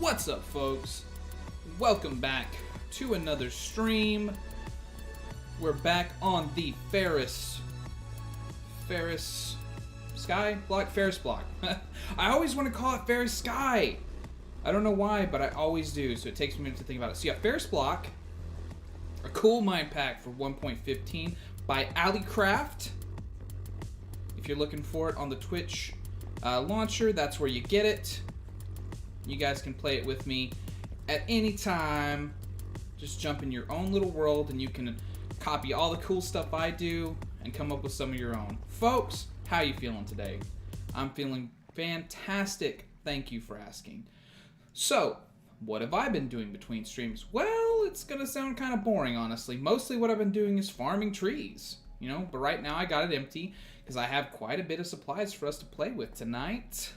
What's up, folks? Welcome back to another stream. We're back on the Ferrous block. I always want to call it Ferrous Sky. I don't know why, but I always do, so it takes me a minute to think about it. So yeah, Ferrous block, a cool mine pack for 1.15 by Alleycraft. If you're looking for it on the Twitch launcher, that's where you get it. You guys can play it with me at any time. Just jump in your own little world and you can copy all the cool stuff I do and come up with some of your own. Folks, how you feeling today? I'm feeling fantastic. Thank you for asking. So, what have I been doing between streams? Well, it's gonna sound kind of boring, honestly. Mostly what I've been doing is farming trees, you know, but right now I got it empty because I have quite a bit of supplies for us to play with tonight.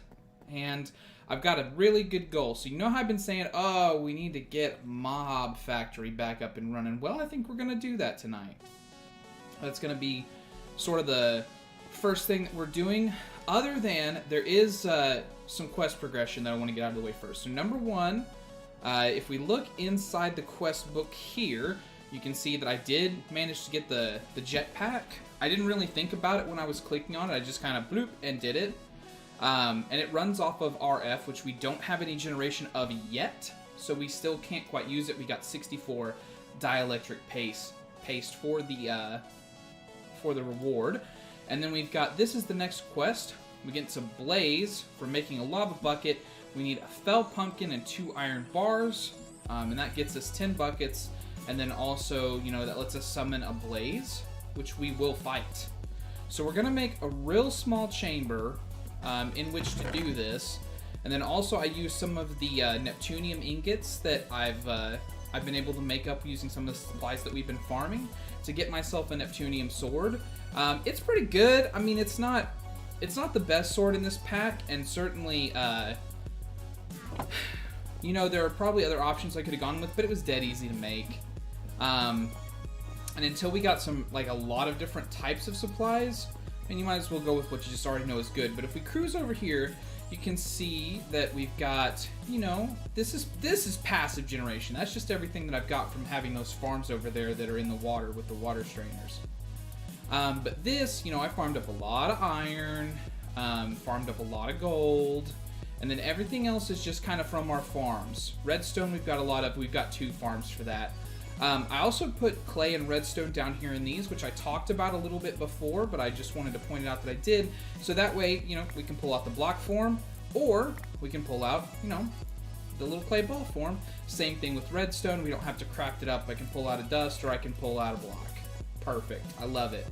And I've got a really good goal. So you know how I've been saying, oh, we need to get Mob Factory back up and running. Well, I think we're going to do that tonight. That's going to be sort of the first thing that we're doing. Other than, there is some quest progression that I want to get out of the way first. So number one, if we look inside the quest book here, you can see that I did manage to get the jetpack. I didn't really think about it when I was clicking on it. I just kind of bloop and did it. And it runs off of RF, which we don't have any generation of yet, so we still can't quite use it. We got 64 dielectric paste for the reward. And then we've got, this is the next quest. We get some blaze for making a lava bucket. We need a fell pumpkin and 2 iron bars, and that gets us 10 buckets. And then also, you know, that lets us summon a blaze, which we will fight. So we're gonna make a real small chamber in which to do this, and then also I use some of the Neptunium ingots that I've been able to make up using some of the supplies that we've been farming to get myself a Neptunium sword. It's pretty good. I mean, it's not the best sword in this pack, and certainly, you know, there are probably other options I could have gone with, but it was dead easy to make. And until we got some, like, a lot of different types of supplies, and you might as well go with what you just already know is good. But if we cruise over here, you can see that we've got, you know, this is passive generation. That's just everything that I've got from having those farms over there that are in the water with the water strainers. But this, you know, I farmed up a lot of iron, farmed up a lot of gold, and then everything else is just kind of from our farms. Redstone we've got a lot of. We've got 2 farms for that. I also put clay and redstone down here in these, which I talked about a little bit before, but I just wanted to point it out that I did. So that way, you know, we can pull out the block form, or we can pull out, you know, the little clay ball form. Same thing with redstone. We don't have to craft it up. I can pull out a dust, or I can pull out a block. Perfect. I love it.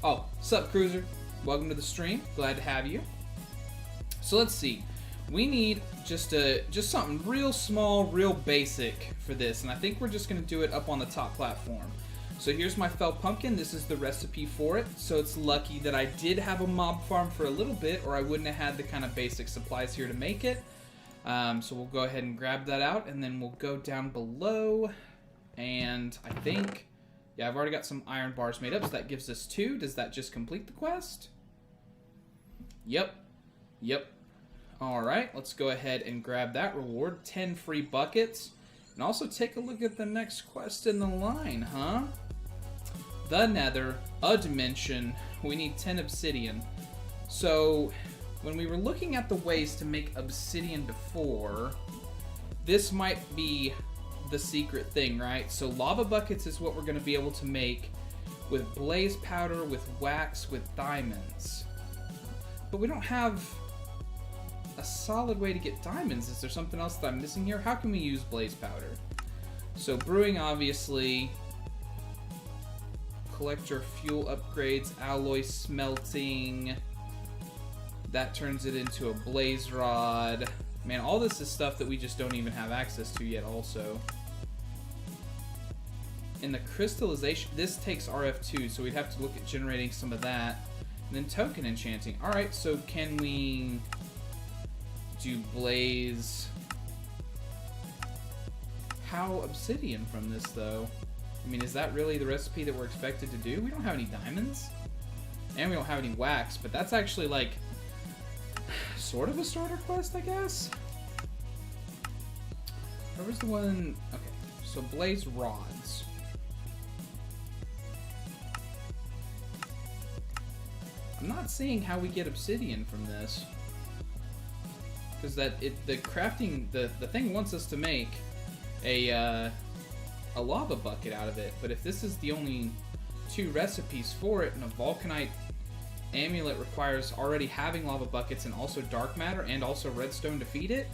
Oh, sup, Cruiser? Welcome to the stream. Glad to have you. So let's see. We need just something real small, real basic for this, and I think we're just going to do it up on the top platform. So here's my fell pumpkin. This is the recipe for it. So it's lucky that I did have a mob farm for a little bit, or I wouldn't have had the kind of basic supplies here to make it. So we'll go ahead and grab that out, and then we'll go down below, and I think, yeah, I've already got some iron bars made up, so that gives us 2. Does that just complete the quest? Yep. Alright, let's go ahead and grab that reward. 10 free buckets. And also take a look at the next quest in the line, huh? The Nether, a dimension. We need 10 obsidian. So, when we were looking at the ways to make obsidian before, this might be the secret thing, right? So lava buckets is what we're going to be able to make with blaze powder, with wax, with diamonds. But we don't have a solid way to get diamonds. Is there something else that I'm missing here? How can we use blaze powder? So brewing, obviously. Collector fuel upgrades, alloy smelting. That turns it into a blaze rod. Man, all this is stuff that we just don't even have access to yet also. In the crystallization, this takes RF2, so we'd have to look at generating some of that. And then token enchanting. Alright, so can we do blaze? How obsidian from this, though? I mean, is that really the recipe that we're expected to do? We don't have any diamonds. And we don't have any wax, but that's actually, like, sort of a starter quest, I guess? Where was the one? Okay, so blaze rods. I'm not seeing how we get obsidian from this. Because the crafting, the thing wants us to make a lava bucket out of it. But if this is the only 2 recipes for it, and a vulcanite amulet requires already having lava buckets and also dark matter and also redstone to feed it,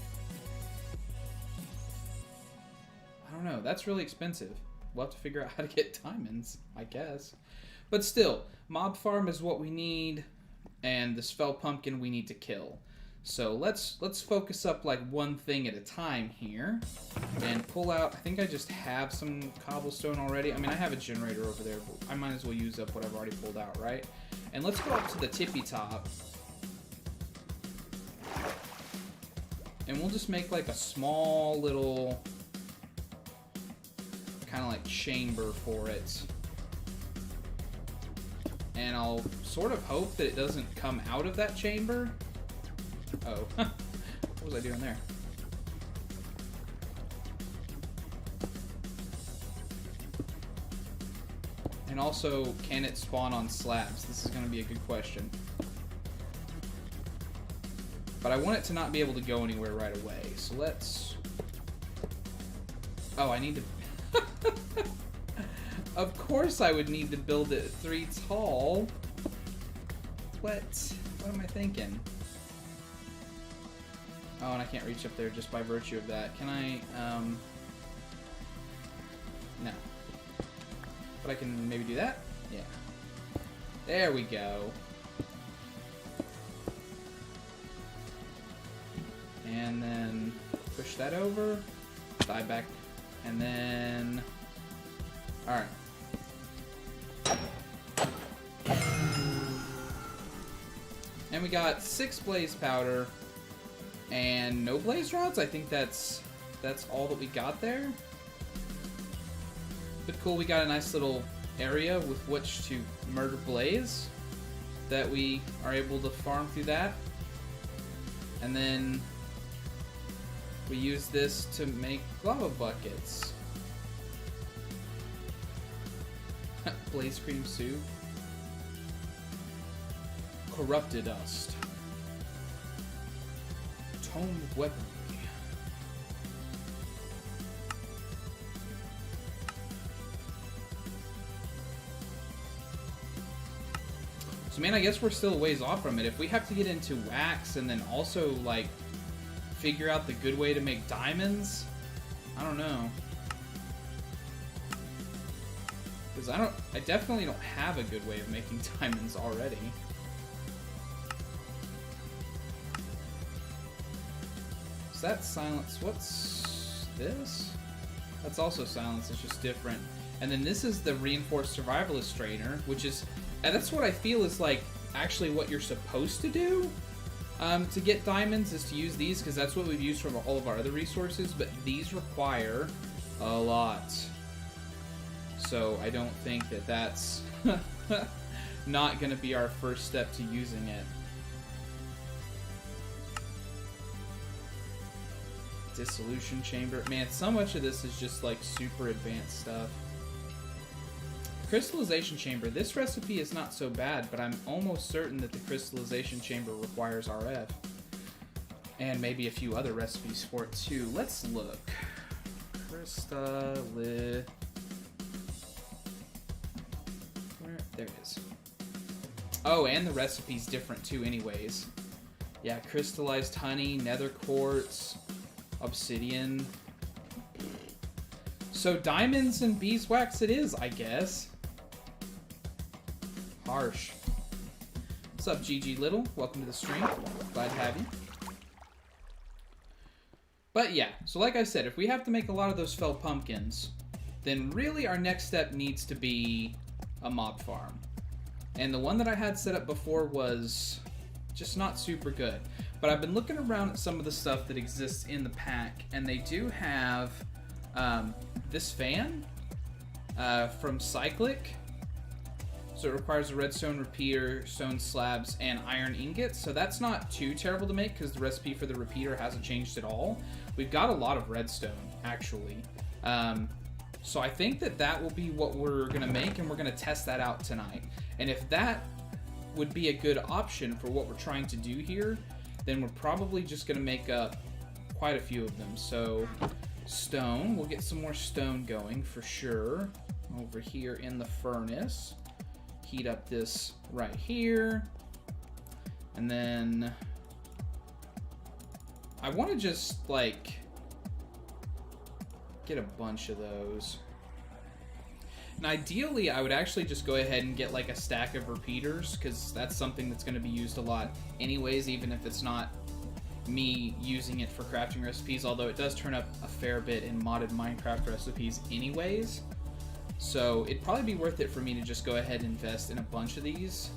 I don't know. That's really expensive. We'll have to figure out how to get diamonds, I guess. But still, mob farm is what we need, and this fell pumpkin we need to kill. So let's focus up like one thing at a time here, and pull out. I think I just have some cobblestone already. I mean, I have a generator over there, but I might as well use up what I've already pulled out, right? And let's go up to the tippy top, and we'll just make like a small little kind of like chamber for it. And I'll sort of hope that it doesn't come out of that chamber. Oh, what was I doing there? And also, can it spawn on slabs? This is going to be a good question. But I want it to not be able to go anywhere right away. So let's... Oh, I need to... Of course I would need to build it 3 tall. What am I thinking? Oh, and I can't reach up there just by virtue of that. Can I, no. But I can maybe do that? Yeah. There we go. And then push that over. Die back. And then... Alright. And we got 6 blaze powder and no blaze rods. I think that's all that we got there. But cool, we got a nice little area with which to murder blaze that we are able to farm through that. And then we use this to make lava buckets. Blaze cream soup. Corrupted dust. Tome weaponry. So man, I guess we're still a ways off from it. If we have to get into wax and then also like figure out the good way to make diamonds, I don't know. Because I definitely don't have a good way of making diamonds already. Is that silence? What's this? That's also silence, it's just different. And then this is the reinforced survivalist trainer, which is, and that's what I feel is like actually what you're supposed to do to get diamonds, is to use these, because that's what we've used from all of our other resources, but these require a lot. So I don't think that that's not going to be our first step to using it. Dissolution chamber. Man, so much of this is just like super advanced stuff. Crystallization chamber. This recipe is not so bad, but I'm almost certain that the crystallization chamber requires RF. And maybe a few other recipes for it too. Let's look. There it is. Oh, and the recipe's different too anyways. Yeah, crystallized honey, nether quartz, obsidian. So diamonds and beeswax it is, I guess. Harsh. What's up, GG Little? Welcome to the stream. Glad to have you. But yeah, so like I said, if we have to make a lot of those fell pumpkins, then really our next step needs to be a mob farm. And the one that I had set up before was just not super good. But I've been looking around at some of the stuff that exists in the pack, and they do have this fan from Cyclic. So it requires a redstone repeater, stone slabs, and iron ingots. So that's not too terrible to make because the recipe for the repeater hasn't changed at all. We've got a lot of redstone, actually. So I think that will be what we're going to make, and we're going to test that out tonight. And if that would be a good option for what we're trying to do here, then we're probably just going to make up quite a few of them. So stone, we'll get some more stone going for sure. Over here in the furnace. Heat up this right here. And then I want to just like get a bunch of those. And ideally I would actually just go ahead and get like a stack of repeaters, because that's something that's going to be used a lot anyways, even if it's not me using it for crafting recipes, although it does turn up a fair bit in modded Minecraft recipes anyways. So it'd probably be worth it for me to just go ahead and invest in a bunch of these.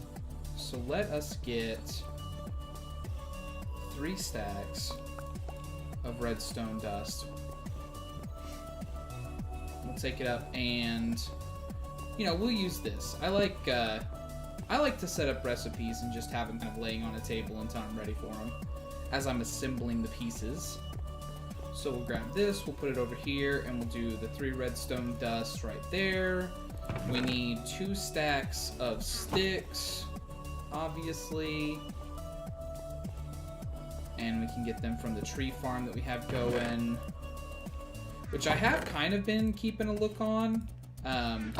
So let us get 3 stacks of redstone dust. We'll take it up and, you know, we'll use this. I like to set up recipes and just have them kind of laying on a table until I'm ready for them as I'm assembling the pieces. So we'll grab this, we'll put it over here, and we'll do the 3 redstone dust right there. We need 2 stacks of sticks, obviously. And we can get them from the tree farm that we have going, which I have kind of been keeping a look on. I've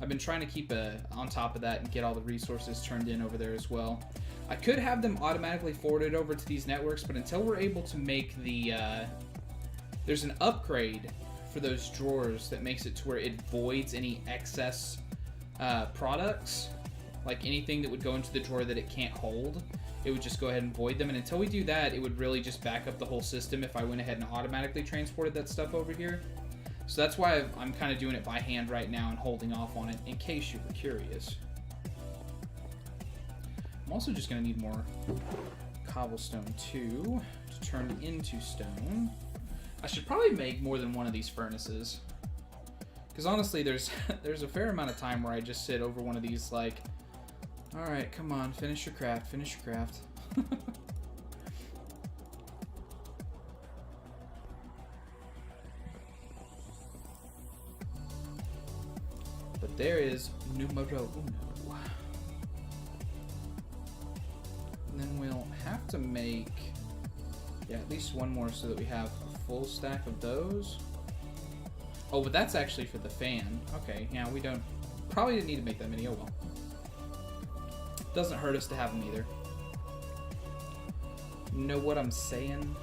been trying to keep on top of that and get all the resources turned in over there as well. I could have them automatically forwarded over to these networks, but until we're able to make the... there's an upgrade for those drawers that makes it to where it voids any excess products. Like anything that would go into the drawer that it can't hold, it would just go ahead and void them. And until we do that, it would really just back up the whole system if I went ahead and automatically transported that stuff over here. So that's why I'm kind of doing it by hand right now and holding off on it, in case you were curious. I'm also just going to need more cobblestone too, to turn into stone. I should probably make more than one of these furnaces, because honestly there's a fair amount of time where I just sit over one of these like, alright, come on, finish your craft, finish your craft. But there is numero uno. And then we'll have to make, yeah, at least one more so that we have a full stack of those. Oh, but that's actually for the fan. Okay, yeah, we probably didn't need to make that many, oh well. Doesn't hurt us to have them either. Know what I'm saying?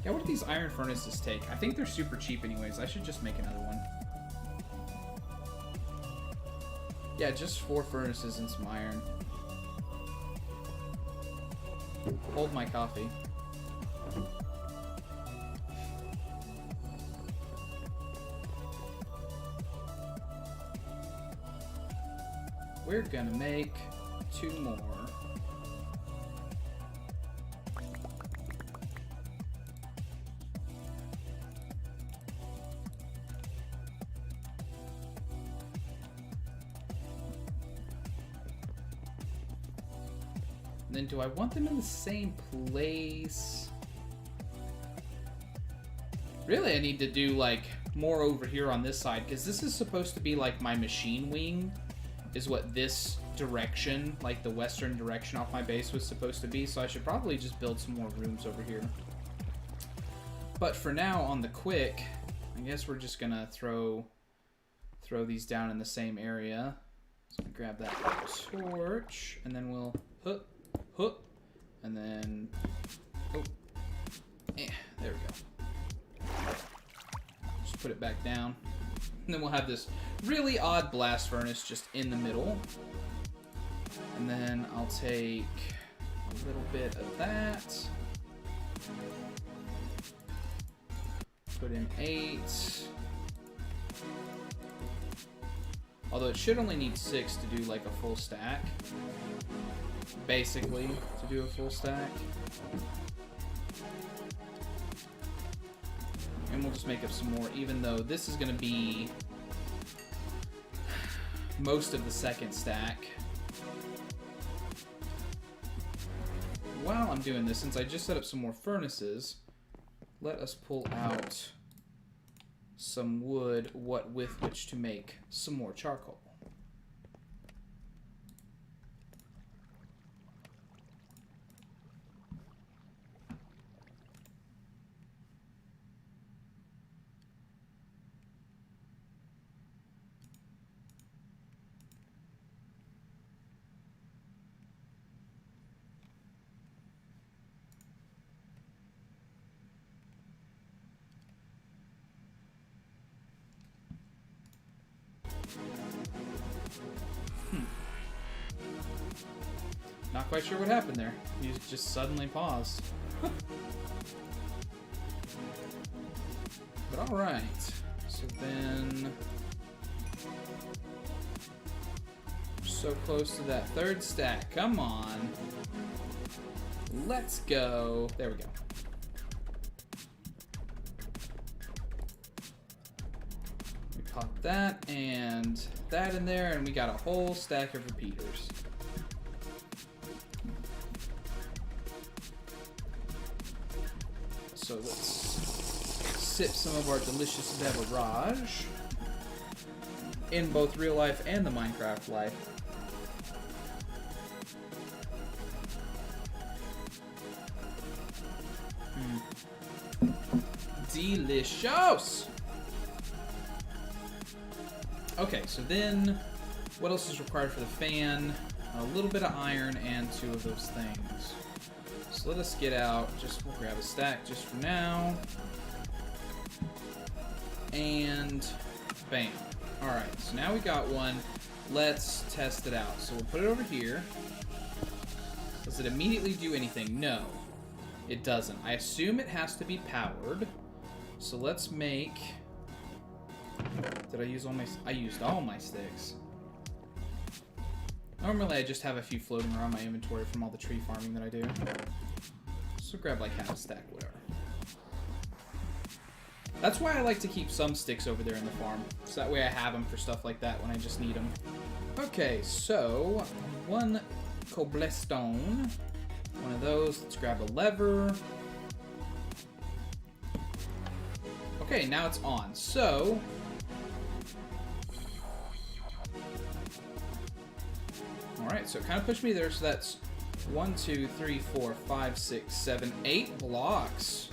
Yeah, what do these iron furnaces take? I think they're super cheap anyways. I should just make another one. Yeah, just 4 furnaces and some iron. Hold my coffee. We're gonna make 2 more. And then do I want them in the same place? Really, I need to do like more over here on this side, because this is supposed to be like my machine wing, is what this direction, like the western direction off my base, was supposed to be. So I should probably just build some more rooms over here. But for now, on the quick, I guess we're just gonna throw these down in the same area. So I'm gonna grab that torch, and then we'll hook, and then there we go. Just put it back down, and then we'll have this really odd blast furnace just in the middle. And then I'll take a little bit of that, put in 8. Although it should only need 6 to do like a full stack. Basically, to do a full stack. And we'll just make up some more, even though this is going to be most of the second stack. While I'm doing this, since I just set up some more furnaces, let us pull out some wood with which to make some more charcoal. Not quite sure what happened there. You just suddenly paused. But alright. So then... we're so close to that third stack. Come on. Let's go. There we go. We pop that and that in there, and we got a whole stack of repeaters. So let's sip some of our delicious beverage in both real life and the Minecraft life. Delicious! Okay, so then what else is required for the fan? A little bit of iron and 2 of those things. So let us get out, we'll grab a stack just for now. And bam. Alright, so now we got one. Let's test it out. So we'll put it over here. Does it immediately do anything? No, it doesn't. I assume it has to be powered. So let's make... Did I use all my... I used all my sticks. Normally I just have a few floating around my inventory from all the tree farming that I do. So grab like half a stack, whatever. That's why I like to keep some sticks over there in the farm. So that way I have them for stuff like that when I just need them. Okay, so 1 cobblestone. One of those. Let's grab a lever. Okay, now it's on. So... Alright, so it kind of pushed me there, so that's 1, 2, 3, 4, 5, 6, 7, 8 blocks.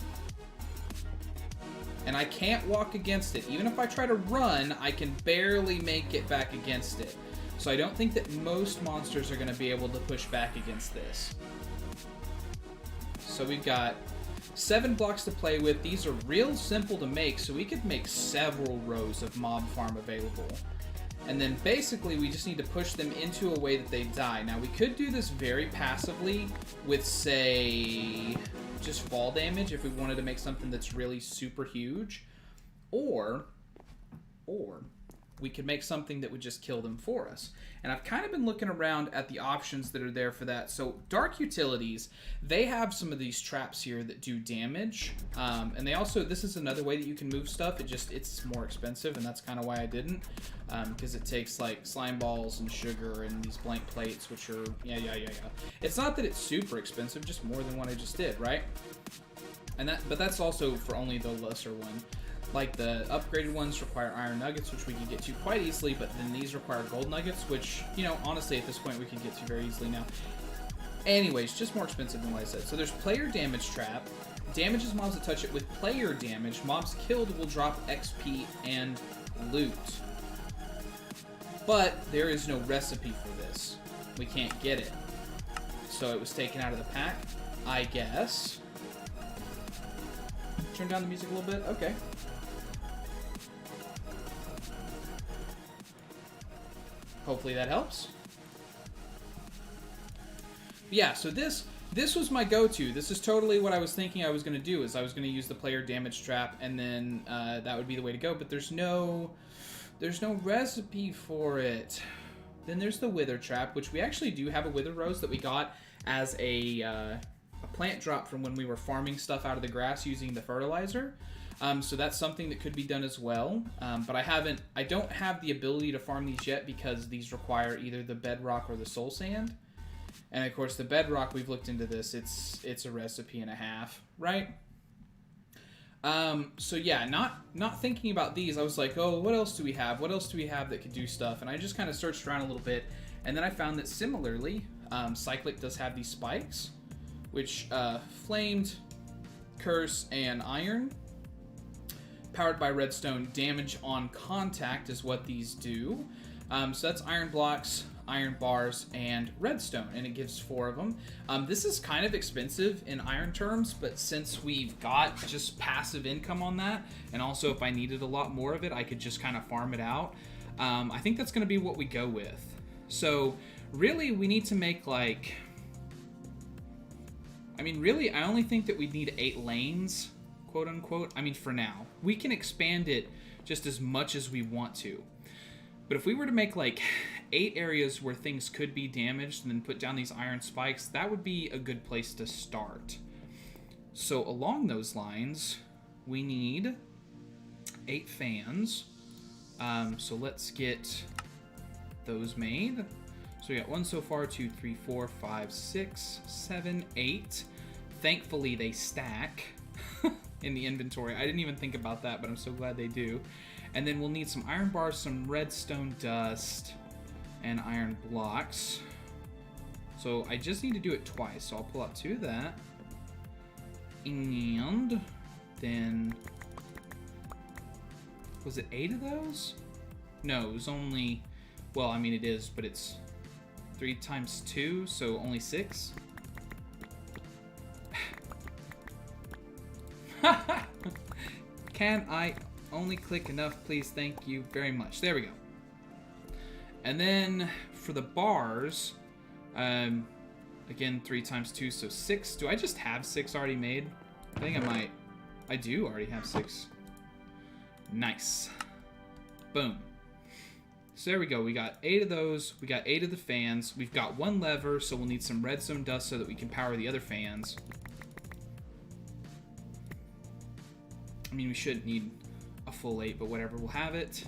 And I can't walk against it. Even if I try to run, I can barely make it back against it. So I don't think that most monsters are going to be able to push back against this. So we've got 7 blocks to play with. These are real simple to make, so we could make several rows of mob farm available. And then basically we just need to push them into a way that they die. Now we could do this very passively with, say, just fall damage if we wanted to make something that's really super huge. Or we could make something that would just kill them for us. And I've kind of been looking around at the options that are there for that. So Dark Utilities, they have some of these traps here that do damage. And they also, this is another way that you can move stuff. It's more expensive, and that's kind of why I didn't. Because it takes like slime balls and sugar and these blank plates, which are, yeah. It's not that it's super expensive, just more than what I just did, right? But that's also for only the lesser one. Like the upgraded ones require iron nuggets, which we can get to quite easily, but then these require gold nuggets, which, you know, honestly at this point we can get to very easily now. Anyways, just more expensive than what I said. So there's player damage trap. Damages mobs that touch it with player damage. Mobs killed will drop XP and loot. But there is no recipe for this. We can't get it. So it was taken out of the pack, I guess. Turn down the music a little bit? Okay. Hopefully that helps. Yeah, so this was my go-to. This is totally what I was thinking I was going to do, is I was going to use the player damage trap, and then that would be the way to go. But there's no recipe for it. Then there's the wither trap, which we actually do have a wither rose that we got as a plant drop from when we were farming stuff out of the grass using the fertilizer. So that's something that could be done as well. But I don't have the ability to farm these yet because these require either the bedrock or the soul sand. And of course the bedrock, we've looked into this, it's a recipe and a half, right? So yeah, not thinking about these, I was like, oh, what else do we have? What else do we have that could do stuff? And I just kind of searched around a little bit, and then I found that similarly, Cyclic does have these spikes, which flamed, curse, and iron. Powered by redstone, damage on contact is what these do. So that's iron blocks, iron bars, and redstone, and it gives 4 of them. This is kind of expensive in iron terms, but since we've got just passive income on that, and also if I needed a lot more of it, I could just kind of farm it out. I think that's going to be what we go with. So really, we need to make like... I mean, really, I only think that we need 8 lanes, quote unquote. I mean, for now. We can expand it just as much as we want to. But if we were to make like 8 areas where things could be damaged and then put down these iron spikes, that would be a good place to start. So along those lines, we need 8 fans. So let's get those made. So we got 1 so far, 2, 3, 4, 5, 6, 7, 8. Thankfully they stack in the inventory. I didn't even think about that, but I'm so glad they do. And then we'll need some iron bars, some redstone dust, and iron blocks. So I just need to do it twice. So I'll pull out 2 of that. And then... was it 8 of those? No, it was only... well, I mean it is, but it's 3 times 2, so only 6. Can I only click enough, please? Thank you very much. There we go. And then for the bars, again, 3 times 2, so 6. Do I just have 6 already made? I think I might. I do already have 6. Nice. Boom. So there we go. We got 8 of those. We got 8 of the fans. We've got 1 lever, so we'll need some redstone dust so that we can power the other fans. I mean, we shouldn't need a full 8, but whatever, we'll have it.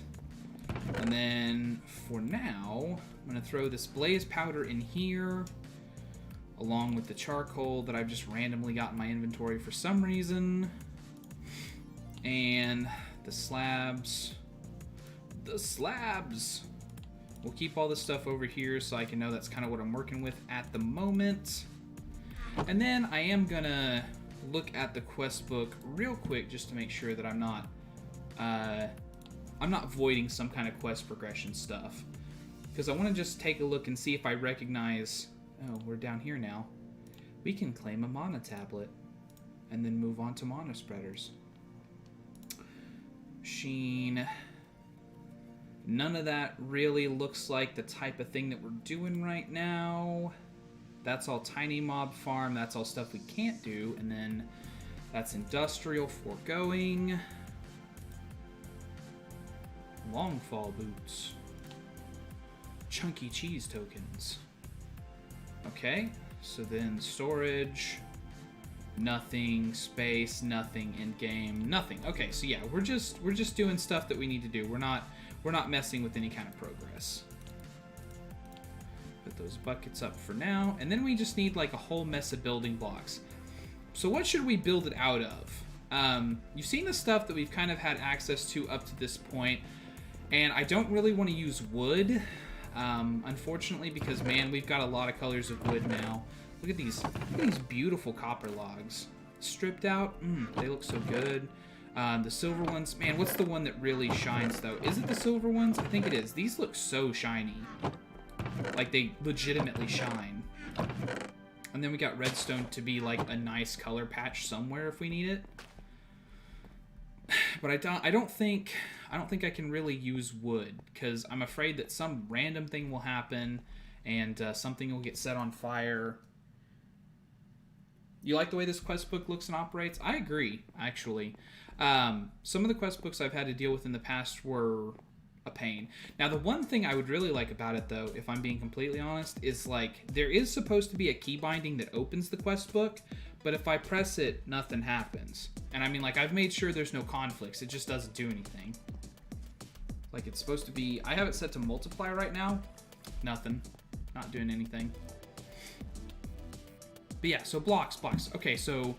And then for now, I'm going to throw this blaze powder in here, along with the charcoal that I've just randomly got in my inventory for some reason. And the slabs. The slabs! We'll keep all this stuff over here so I can know that's kind of what I'm working with at the moment. And then I am going to look at the quest book real quick just to make sure that I'm not voiding some kind of quest progression stuff, because I want to just take a look and see if I recognize... oh, we're down here now. We can claim a mana tablet and then move on to mana spreaders. Sheen. None of that really looks like the type of thing that we're doing right now. That's all tiny mob farm. That's all stuff we can't do. And then that's industrial foregoing. Long fall boots. Chunky cheese tokens. Okay, so then storage. Nothing, space, nothing, in-game, nothing. Okay, so yeah, we're just doing stuff that we need to do. We're not messing with any kind of progress. Put those buckets up for now, and then we just need like a whole mess of building blocks. So what should we build it out of? You've seen the stuff that we've kind of had access to up to this point, and I don't really want to use wood, unfortunately, because man, we've got a lot of colors of wood now. Look at these beautiful copper logs. Stripped out, they look so good. The silver ones, man, what's the one that really shines though? Is it the silver ones? I think it is. These look so shiny. Like they legitimately shine. And then we got redstone to be like a nice color patch somewhere if we need it. But I don't think I can really use wood, because I'm afraid that some random thing will happen and something will get set on fire. You like the way this quest book looks and operates? I agree, actually. Some of the quest books I've had to deal with in the past were a pain. Now, the one thing I would really like about it, though, if I'm being completely honest, is like there is supposed to be a key binding that opens the quest book, but if I press it, nothing happens. And I mean, like, I've made sure there's no conflicts. It just doesn't do anything. Like, it's supposed to be... I have it set to multiply right now. Nothing. Not doing anything. But yeah, so blocks. Okay, so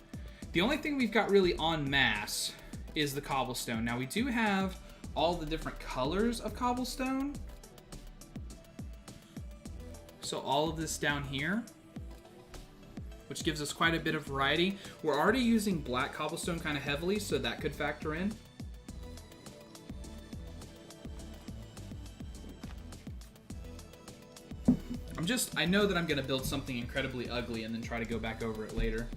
the only thing we've got really en masse is the cobblestone. Now, we do have all the different colors of cobblestone. So all of this down here, which gives us quite a bit of variety. We're already using black cobblestone kind of heavily, so that could factor in. I know that I'm going to build something incredibly ugly and then try to go back over it later.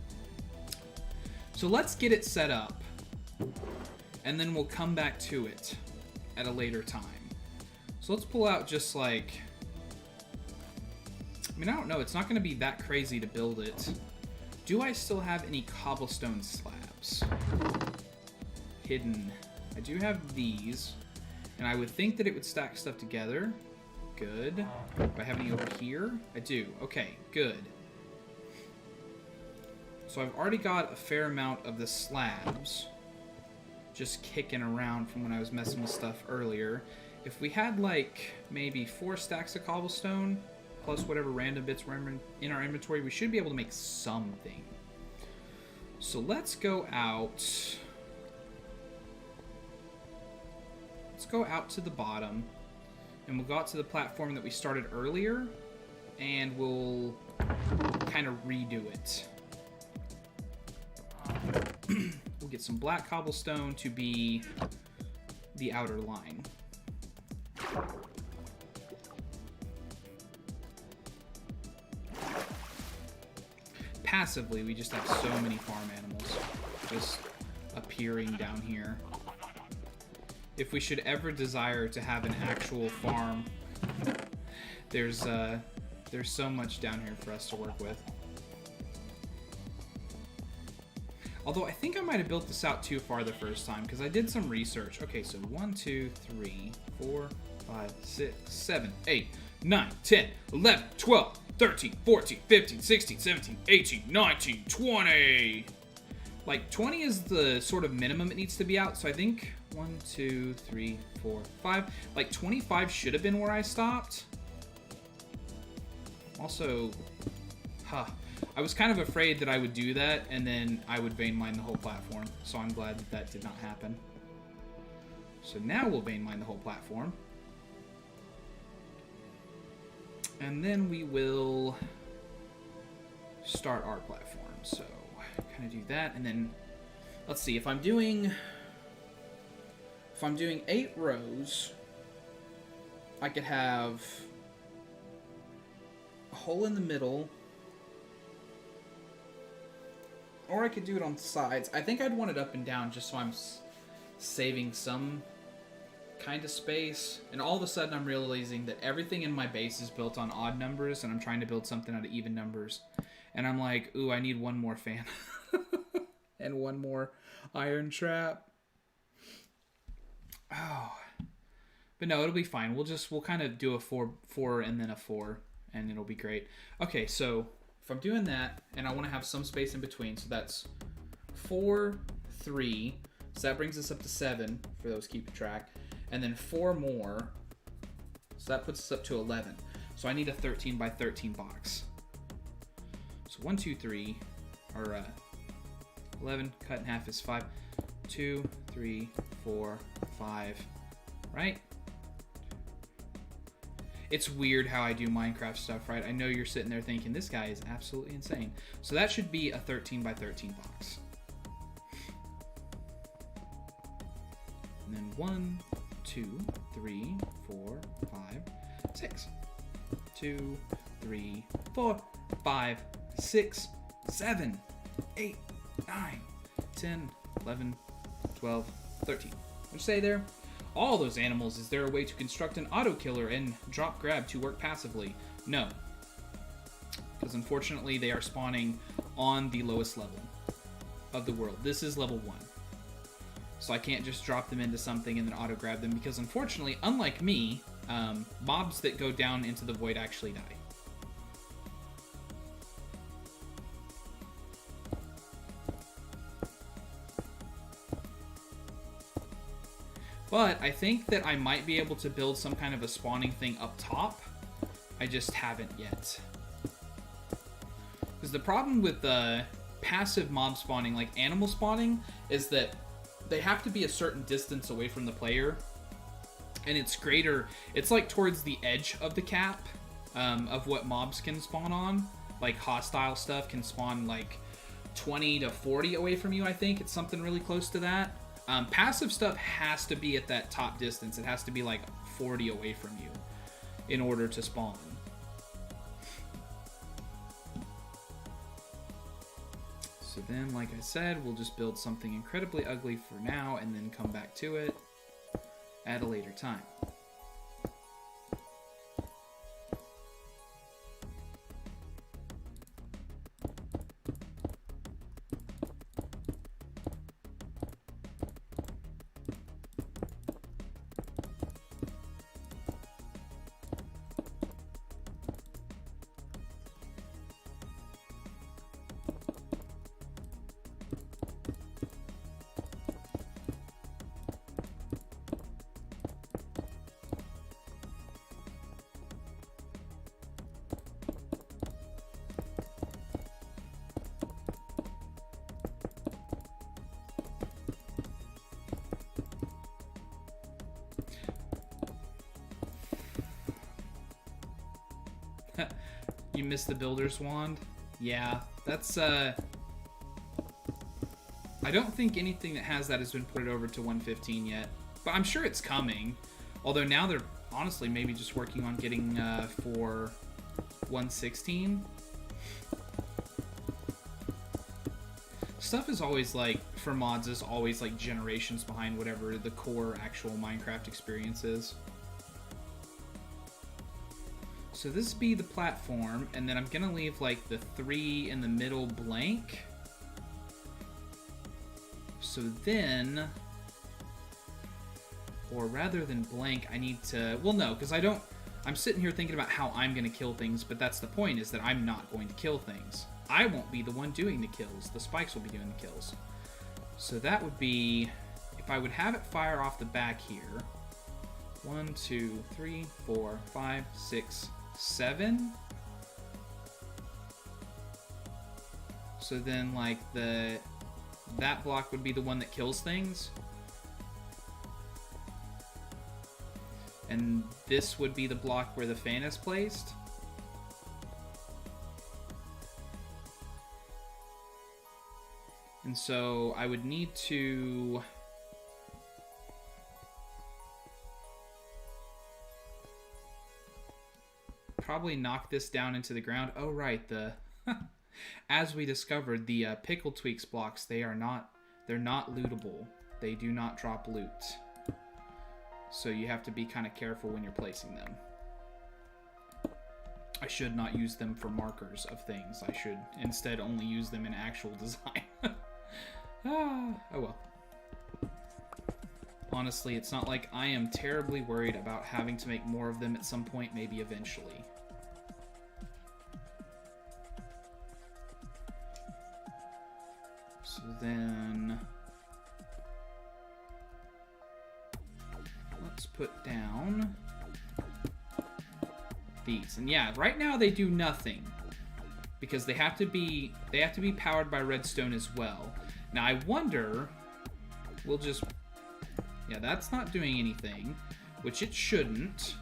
So let's get it set up, and then we'll come back to it at a later time. So let's pull out just like... I mean, I don't know. It's not going to be that crazy to build it. Do I still have any cobblestone slabs hidden? I do have these, and I would think that it would stack stuff together. Good. Do I have any over here? I do. Okay, good. So I've already got a fair amount of the slabs just kicking around from when I was messing with stuff earlier. If we had like maybe 4 stacks of cobblestone plus whatever random bits were in our inventory, we should be able to make something. So let's go out. Let's go out to the bottom. And we'll go out to the platform that we started earlier, and we'll kind of redo it. We'll get some black cobblestone to be the outer line. Passively, we just have so many farm animals just appearing down here. If we should ever desire to have an actual farm, there's so much down here for us to work with. Although I think I might have built this out too far the first time, because I did some research. Okay, so 1, 2, 3, 4, 5, 6, 7, 8, 9, 10, 11, 12, 13, 14, 15, 16, 17, 18, 19, 20. Like, 20 is the sort of minimum it needs to be out, so I think 1, 2, 3, 4, 5. Like, 25 should have been where I stopped. Also, I was kind of afraid that I would do that, and then I would vein mine the whole platform, so I'm glad that that did not happen. So now we'll vein mine the whole platform. And then we will start our platform, so... kind of do that, and then let's see, if I'm doing 8 rows, I could have a hole in the middle, or I could do it on the sides. I think I'd want it up and down just so I'm saving some kind of space, and all of a sudden I'm realizing that everything in my base is built on odd numbers, and I'm trying to build something out of even numbers. And I'm like, ooh, I need one more fan. And one more iron trap. Oh. But no, it'll be fine. We'll kind of do a 4 and then a 4, and it'll be great. Okay, so if I'm doing that, and I want to have some space in between, so that's 4, 3. So that brings us up to 7, for those keeping track. And then 4 more. So that puts us up to 11. So I need a 13 by 13 box. So 1, 2, 3, or 11 cut in half is 5. 2, 3, 4, 5, right? It's weird how I do Minecraft stuff, right? I know you're sitting there thinking, this guy is absolutely insane. So that should be a 13 by 13 box. And then 1, 2, 3, 4, 5, 6. 2, 3, 4, 5, 6, 7, 8, 9, 10, 11, 12, 13. What'd you say there? All those animals, is there a way to construct an auto killer and drop grab to work passively? No. Because unfortunately they are spawning on the lowest level of the world. This is level 1. So I can't just drop them into something and then auto grab them, because unfortunately, unlike me, mobs that go down into the void actually die. But I think that I might be able to build some kind of a spawning thing up top. I just haven't yet. Because the problem with the passive mob spawning, like animal spawning, is that they have to be a certain distance away from the player. And it's greater, it's like towards the edge of the cap of what mobs can spawn on. Like hostile stuff can spawn like 20 to 40 away from you, I think. It's something really close to that. Passive stuff has to be at that top distance. It has to be like 40 away from you in order to spawn. So then, like I said, we'll just build something incredibly ugly for now and then come back to it at a later time. You missed the builder's wand? Yeah, that's I don't think anything that has that has been put over to 115 yet, but I'm sure it's coming. Although now they're honestly maybe just working on getting for 116. Stuff is always like, for mods, is always like generations behind whatever the core actual Minecraft experience is. So this be the platform, and then I'm gonna leave like the 3 in the middle blank. So then, or rather than blank, I need to, well no, because I'm sitting here thinking about how I'm gonna kill things, but that's the point, is that I'm not going to kill things. I won't be the one doing the kills, the spikes will be doing the kills. So that would be, if I would have it fire off the back here, 1, 2, 3, 4, 5, 6, 7. So then like that block would be the one that kills things. And this would be the block where the fan is placed. And so I would need to probably knock this down into the ground. Oh, right, as we discovered, the pickle tweaks blocks, they're not lootable. They do not drop loot. So you have to be kind of careful when you're placing them. I should not use them for markers of things. I should instead only use them in actual design. Oh well. Honestly, it's not like I am terribly worried about having to make more of them at some point, maybe eventually. So then let's put down these. And yeah, right now they do nothing because they have to be powered by redstone as well. Now I wonder, we'll just, yeah, that's not doing anything, which it shouldn't.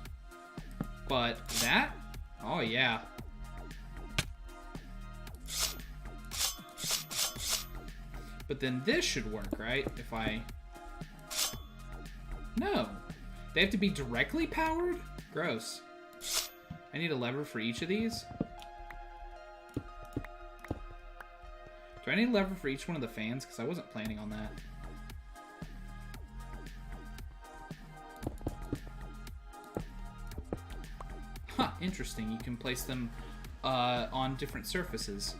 But that, oh yeah. But then this should work, right? If I... No. They have to be directly powered? Gross. I need a lever for each of these? Do I need a lever for each one of the fans? Because I wasn't planning on that. Huh, interesting. You can place them on different surfaces.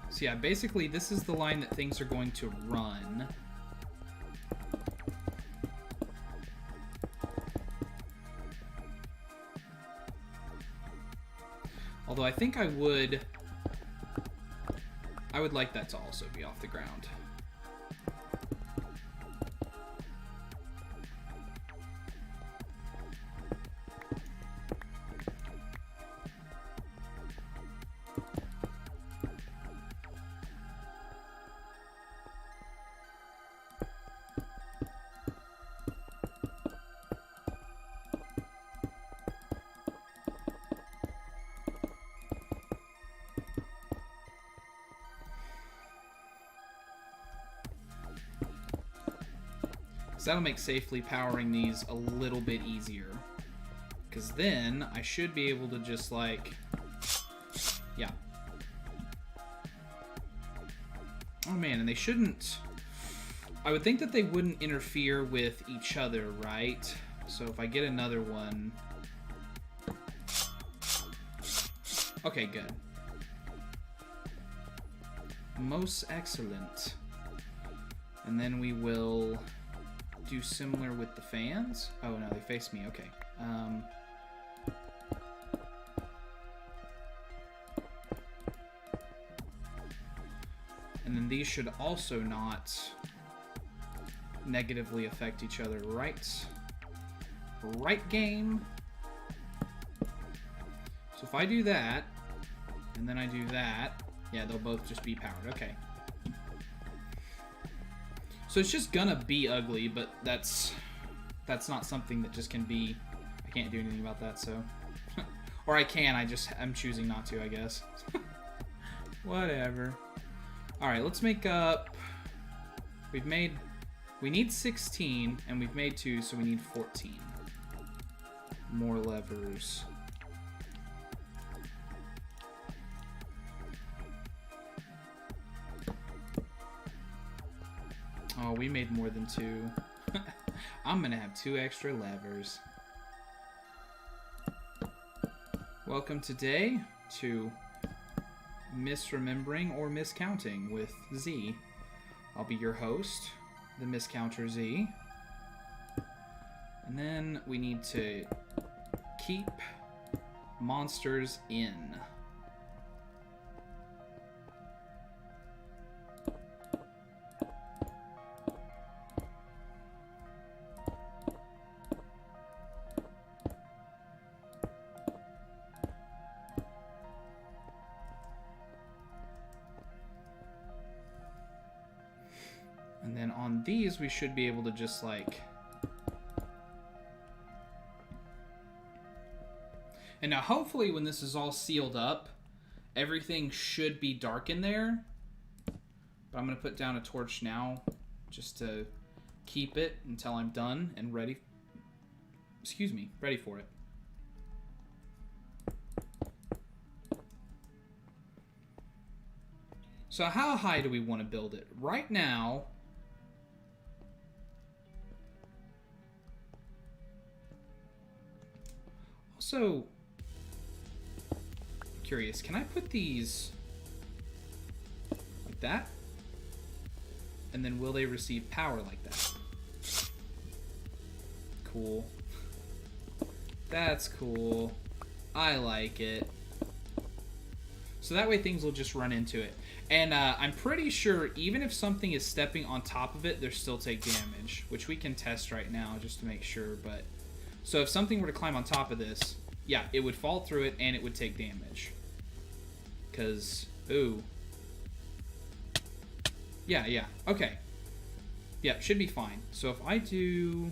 So yeah, basically this is the line that things are going to run. Although I think I would I would like that to also be off the ground. So that'll make safely powering these a little bit easier. Because then I should be able to just like... Yeah. Oh man, and they shouldn't... I would think that they wouldn't interfere with each other, right? So if I get another one... Okay, good. Most excellent. And then we will... do similar with the fans. Oh no, they face me. Okay. And then these should also not negatively affect each other, right? Right, game? So if I do that, and then I do that, yeah, they'll both just be powered. Okay. So it's just gonna be ugly, but that's not something that just can be... I can't do anything about that, so... Or I can, I'm choosing not to, I guess. Whatever. Alright, let's make up... We need 16, and we've made 2, so we need 14. More levers. Oh, we made more than 2. I'm gonna have 2 extra levers. Welcome today to Misremembering or Miscounting with Z. I'll be your host, the Miscounter Z. And then we need to keep monsters in. And then on these, we should be able to just like... And now hopefully when this is all sealed up, everything should be dark in there. But I'm going to put down a torch now just to keep it until I'm done and ready. Excuse me, ready for it. So how high do we want to build it? Right now... Also, curious, can I put these like that? And then will they receive power like that? Cool. That's cool. I like it. So that way things will just run into it. And I'm pretty sure even if something is stepping on top of it, they'll still take damage, which we can test right now just to make sure. But so if something were to climb on top of this, yeah, it would fall through it and it would take damage. Because, ooh. Yeah, okay. Yeah, should be fine. So if I do,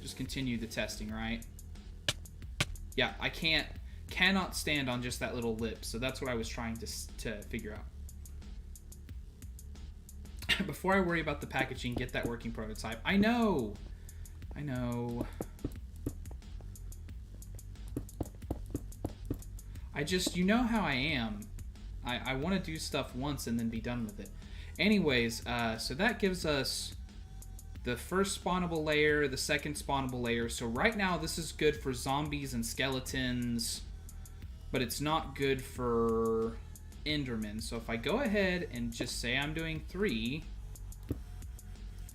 just continue the testing, right? Yeah, I cannot stand on just that little lip. So that's what I was trying to figure out. Before I worry about the packaging, get that working prototype. I know. I just, you know how I am. I want to do stuff once and then be done with it. Anyways, so that gives us the first spawnable layer, the second spawnable layer. So right now this is good for zombies and skeletons, but it's not good for Endermen. So if I go ahead and just say I'm doing 3,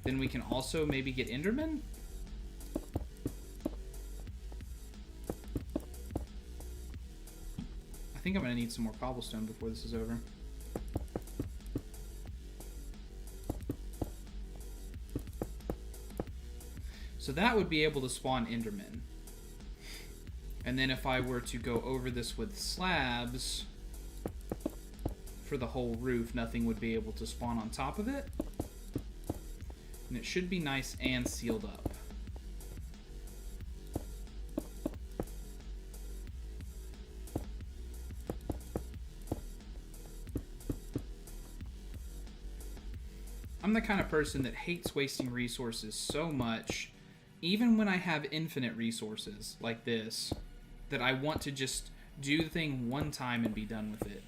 then we can also maybe get Endermen? I think I'm going to need some more cobblestone before this is over. So that would be able to spawn Endermen. And then if I were to go over this with slabs for the whole roof, nothing would be able to spawn on top of it. And it should be nice and sealed up. I'm the kind of person that hates wasting resources so much, even when I have infinite resources like this, that I want to just do the thing one time and be done with it.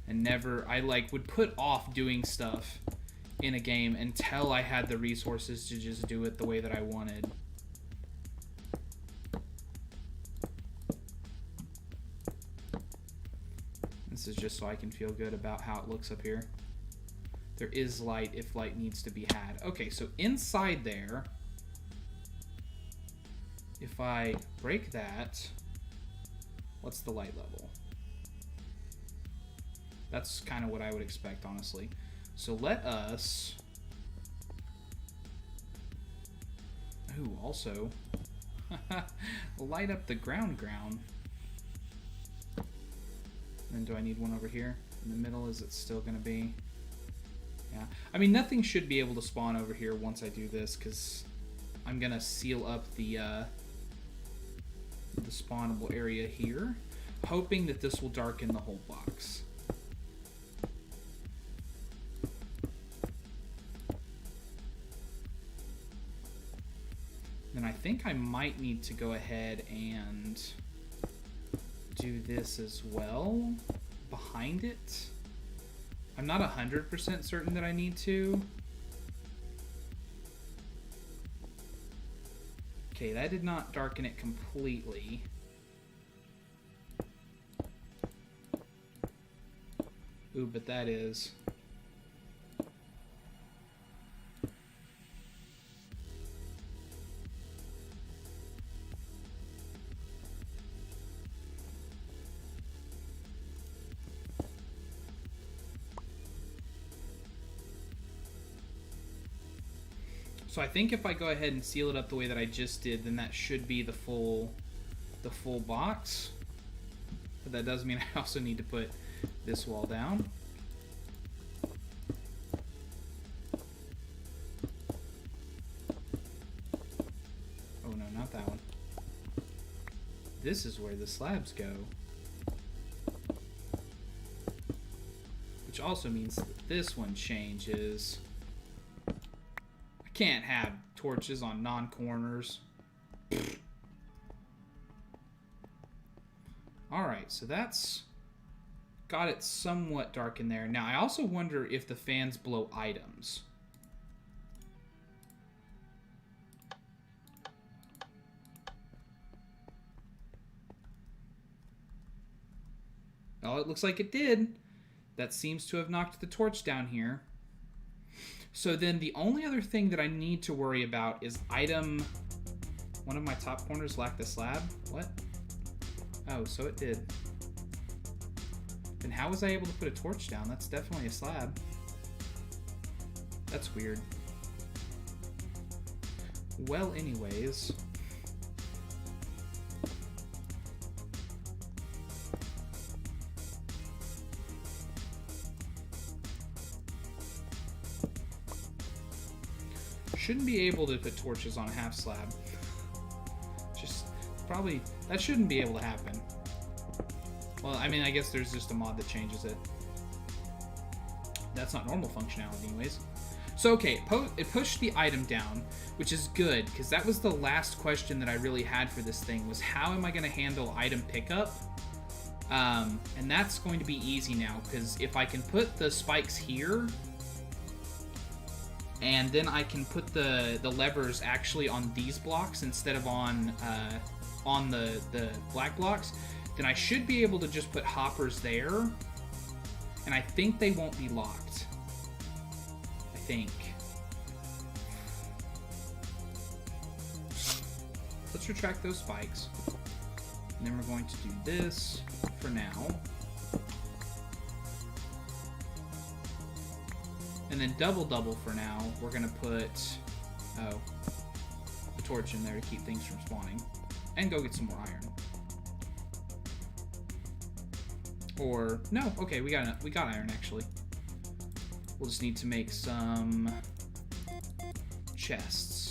And never, I like would put off doing stuff in a game until I had the resources to just do it the way that I wanted. This is just so I can feel good about how it looks up here. There is light if light needs to be had. Okay, so inside there, if I break that, what's the light level? That's kind of what I would expect, honestly. So let us... Ooh, also... light up the ground. Then do I need one over here? In the middle, is it still going to be... Yeah. I mean, nothing should be able to spawn over here once I do this, because I'm going to seal up the spawnable area here, hoping that this will darken the whole box. Then I think I might need to go ahead and do this as well behind it. I'm not 100% certain that I need to. Okay, that did not darken it completely. Ooh, but that is... So I think if I go ahead and seal it up the way that I just did, then that should be the full box. But that does mean I also need to put this wall down. Oh no, not that one. This is where the slabs go. Which also means that this one changes. Can't have torches on non-corners. Alright, so that's got it somewhat dark in there. Now, I also wonder if the fans blow items. Oh, it looks like it did. That seems to have knocked the torch down here. So then the only other thing that I need to worry about is item... One of my top corners lacked a slab? What? Oh, so it did. Then how was I able to put a torch down? That's definitely a slab. That's weird. Well, anyways... Shouldn't be able to put torches on a half slab. Just probably that shouldn't be able to happen. Well, I mean, I guess there's just a mod that changes it. That's not normal functionality anyways. So okay, it pushed the item down, which is good because that was the last question that I really had for this thing, was how am I going to handle item pickup? And that's going to be easy now, because if I can put the spikes here, and then I can put the levers actually on these blocks instead of on the black blocks, then I should be able to just put hoppers there, and I think they won't be locked. I think. Let's retract those spikes, and then we're going to do this for now. And then double for now, we're going to put... Oh. a torch in there to keep things from spawning. And go get some more iron. Or, no, okay, we got iron, actually. We'll just need to make some chests.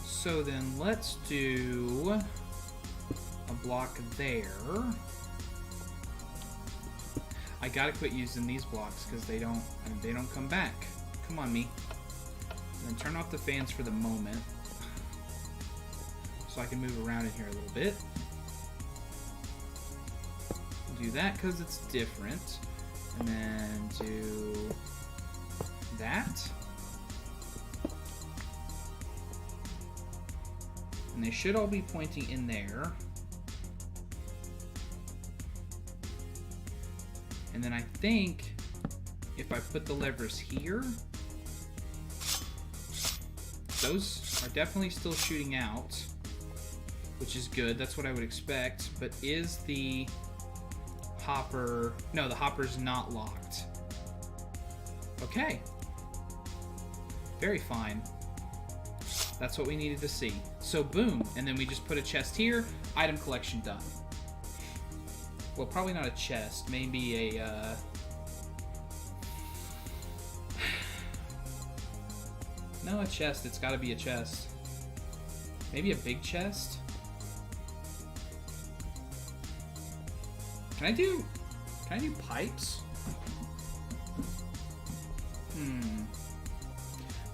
So then let's do a block there. I gotta quit using these blocks because they don't come back. Come on, me. And then turn off the fans for the moment, so I can move around in here a little bit. Do that because it's different, and then do that. And they should all be pointing in there. And then I think if I put the levers here, those are definitely still shooting out, which is good. That's what I would expect. But is the hopper... No, the hopper's not locked. Okay. Very fine. That's what we needed to see. So boom, and then we just put a chest here, item collection done. Well, probably not a chest, maybe a, No, a chest, it's gotta be a chest. Maybe a big chest? Can I do pipes?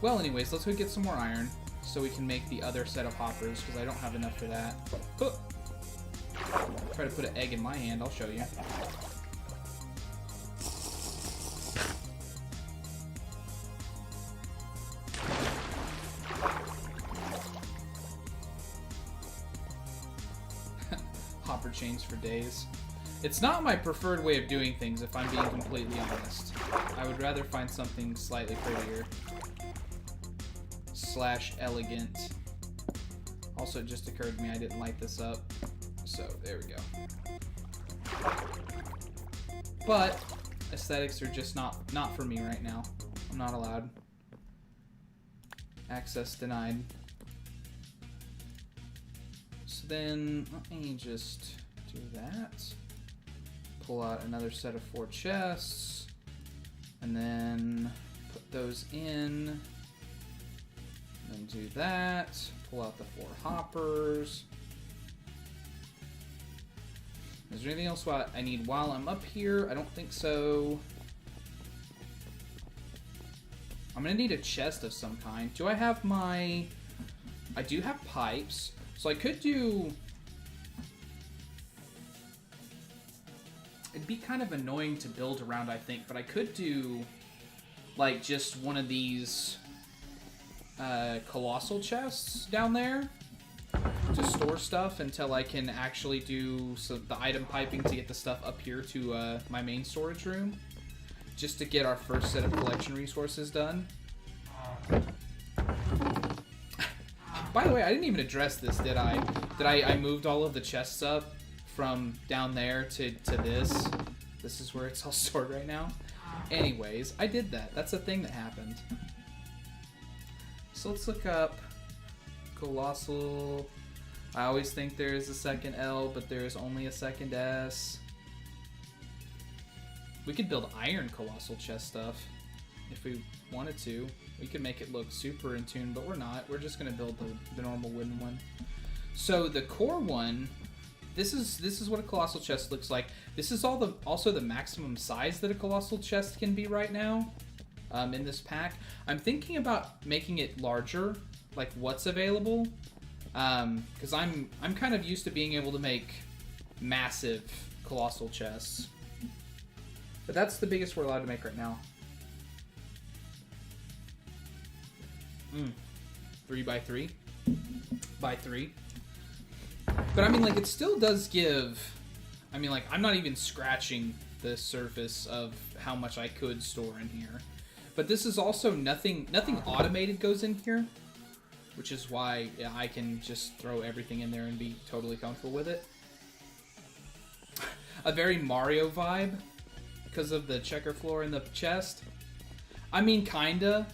Well, anyways, let's go get some more iron so we can make the other set of hoppers, because I don't have enough for that. Oh. Try to put an egg in my hand, I'll show you. Hopper chains for days. It's not my preferred way of doing things, if I'm being completely honest. I would rather find something slightly prettier. / elegant. Also, it just occurred to me I didn't light this up. So, there we go. But, aesthetics are just not for me right now. I'm not allowed. Access denied. So then, let me just do that. Pull out another set of 4 chests. And then put those in. And do that. Pull out the 4 hoppers. Is there anything else I need while I'm up here? I don't think so. I'm gonna need a chest of some kind. Do I have my... I do have pipes. So I could do... It'd be kind of annoying to build around, I think, but I could do, like, just one of these Colossal Chests down there to store stuff until I can actually do the item piping to get the stuff up here to my main storage room, just to get our first set of collection resources done. By the way, I didn't even address this, did I? I moved all of the chests up from down there to this. This is where it's all stored right now. Anyways, I did that. That's a thing that happened. So let's look up Colossal. I always think there is a second L, but there is only a second S. We could build iron Colossal Chest stuff if we wanted to. We could make it look super in tune, but we're not. We're just gonna build the normal wooden one. So the core one, this is what a Colossal Chest looks like. This is also the maximum size that a Colossal Chest can be right now. In this pack, I'm thinking about making it larger, like what's available, because I'm kind of used to being able to make massive Colossal Chests, but that's the biggest we're allowed to make right now. 3 by 3 by 3. But I mean, like, it still does give. I mean, like, I'm not even scratching the surface of how much I could store in here. But this is also nothing automated goes in here, which is why I can just throw everything in there and be totally comfortable with it. A very Mario vibe because of the checker floor in the chest. I mean, kinda.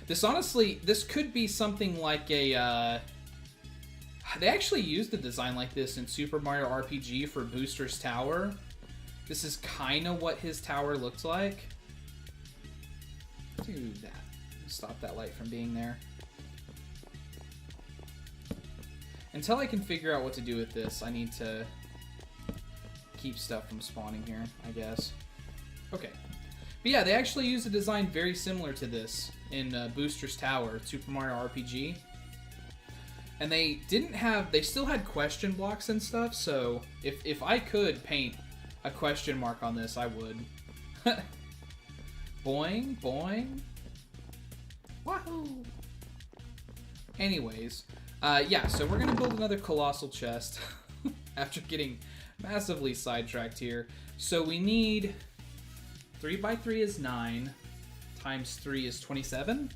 This could be something like a, they actually used a design like this in Super Mario RPG for Booster's Tower. This is kinda what his tower looks like. Do that. Stop that light from being there. Until I can figure out what to do with this, I need to keep stuff from spawning here, I guess. Okay. But yeah, they actually used a design very similar to this in Booster's Tower, Super Mario RPG. And they still had question blocks and stuff, so if I could paint a question mark on this, I would. Boing, boing. Wahoo! Anyways, yeah, so we're going to build another Colossal Chest after getting massively sidetracked here. So we need 3x3 is 9, times 3 is 27.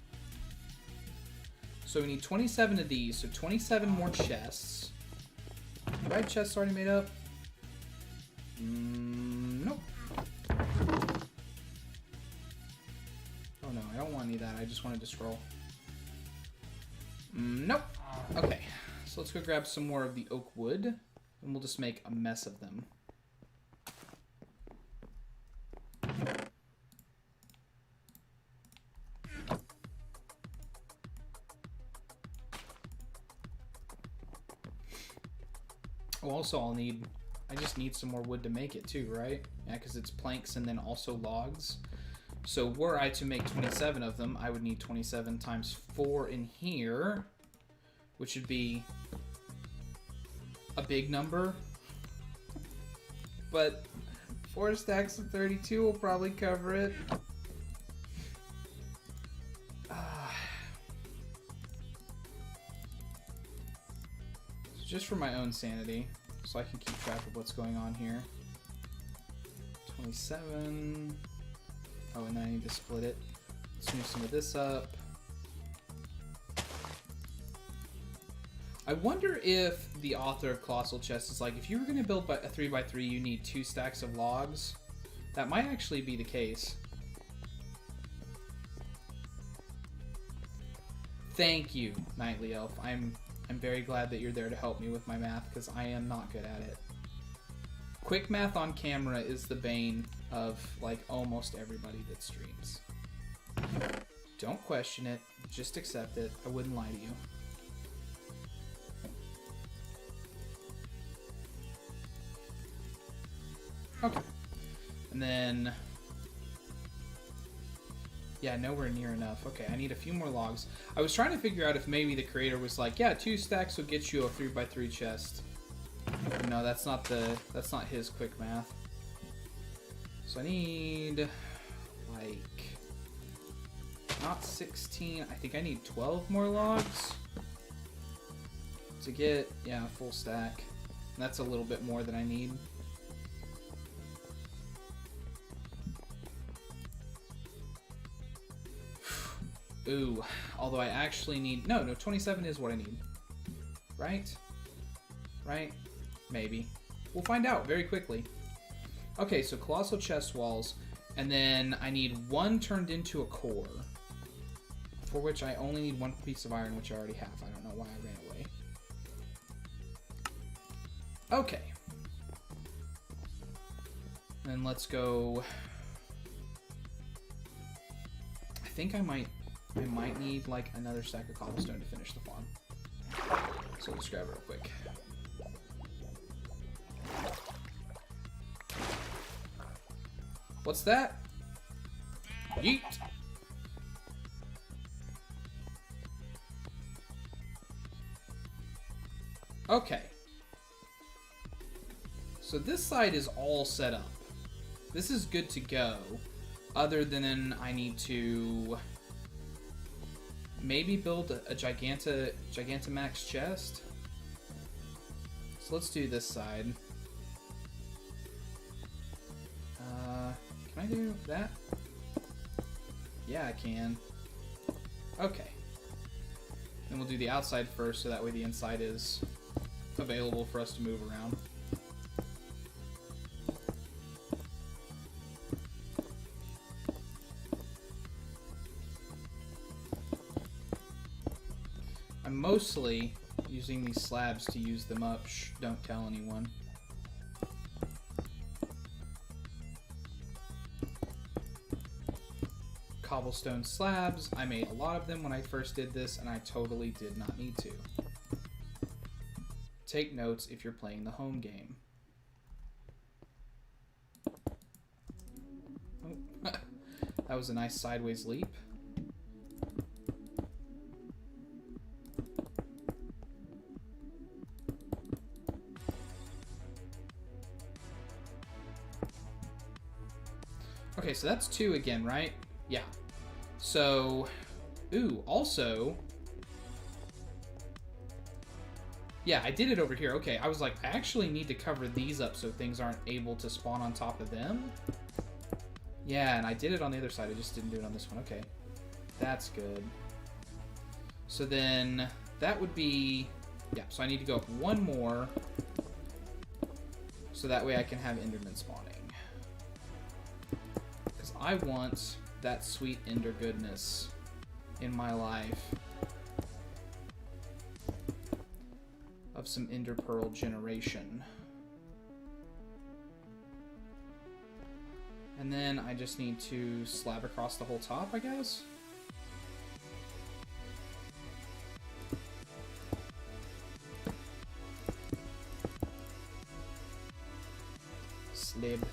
So we need 27 of these, so 27 more chests. Do I have chests already made up? Nope. Oh no, I don't want any of that, I just wanted to scroll. Nope. Okay, so let's go grab some more of the oak wood, and we'll just make a mess of them. Oh, also I just need some more wood to make it too, right? Yeah, because it's planks and then also logs. So were I to make 27 of them, I would need 27 times 4 in here, which would be a big number. But 4 stacks of 32 will probably cover it. Just for my own sanity, so I can keep track of what's going on here. 27. Oh, and then I need to split it. Let's move some of this up. I wonder if the author of Colossal Chest is like, if you were going to build a 3x3, you need 2 stacks of logs. That might actually be the case. Thank you, Nightly Elf. I'm very glad that you're there to help me with my math, because I am not good at it. Quick math on camera is the bane of, like, almost everybody that streams. Don't question it. Just accept it. I wouldn't lie to you. Okay. And then... yeah, nowhere near enough. Okay, I need a few more logs. I was trying to figure out if maybe the creator was like, yeah, 2 stacks will get you a 3x3 chest. No, that's not his quick math. So I need, like, not 16. I think I need 12 more logs to get, yeah, a full stack. And that's a little bit more than I need. Ooh, although I actually need... No, 27 is what I need. Right? Right? Maybe. We'll find out very quickly. Okay, so Colossal Chest walls, and then I need 1 turned into a core, for which I only need 1 piece of iron, which I already have. I don't know why I ran away. Okay. Then let's go... I think I might need, like, another stack of cobblestone to finish the farm. So let's grab it real quick. What's that? Yeet! Okay. So this side is all set up. This is good to go. Other than I need to... maybe build a Gigantamax chest. So let's do this side. Can I do that? Yeah, I can. Okay. Then we'll do the outside first, so that way the inside is available for us to move around. I'm mostly using these slabs to use them up. Shh, don't tell anyone. Cobblestone slabs. I made a lot of them when I first did this, and I totally did not need to. Take notes if you're playing the home game. Oh, that was a nice sideways leap. Okay, so that's 2 again, right? Yeah. So, ooh, also, yeah, I did it over here. Okay, I was like, I actually need to cover these up so things aren't able to spawn on top of them. Yeah, and I did it on the other side. I just didn't do it on this one. Okay, that's good. So then that would be, yeah, so I need to go up 1 more so that way I can have Enderman spawning. Because I want that sweet ender goodness in my life of some ender pearl generation. And then I just need to slab across the whole top, I guess. Slib.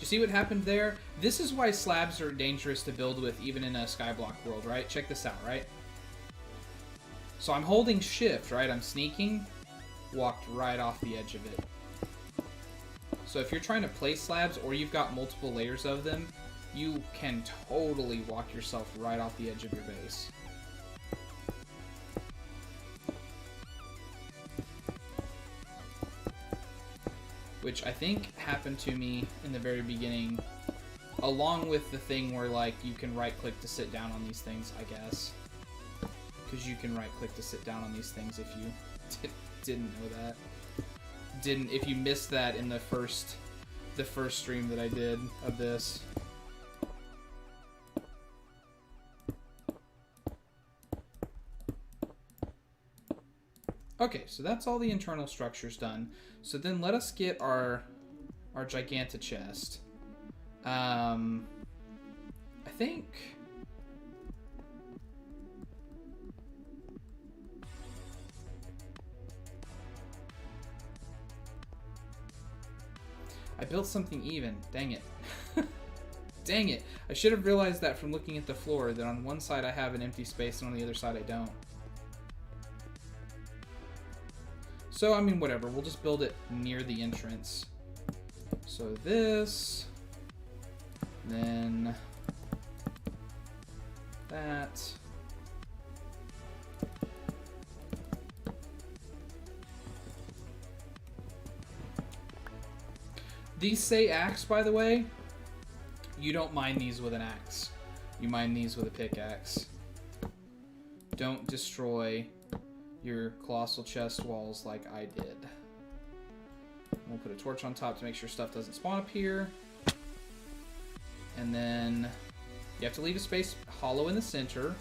You see what happened there? This is why slabs are dangerous to build with even in a skyblock world, right? Check this out, right? So I'm holding shift, right? I'm sneaking, walked right off the edge of it. So if you're trying to place slabs or you've got multiple layers of them, you can totally walk yourself right off the edge of your base. Which I think happened to me in the very beginning, along with the thing where, like, you can right-click to sit down on these things, I guess. Because you can right-click to sit down on these things if you didn't know that. If you missed that in the first stream that I did of this. Okay, so that's all the internal structures done. So then let us get our Giganta chest. I think... I built something even. Dang it. Dang it. I should have realized that from looking at the floor, that on one side I have an empty space and on the other side I don't. So, I mean, whatever. We'll just build it near the entrance. So this, then that. These say axe, by the way. You don't mine these with an axe. You mine these with a pickaxe. Don't destroy your Colossal Chest walls like I did. We'll put a torch on top to make sure stuff doesn't spawn up here. And then you have to leave a space hollow in the center.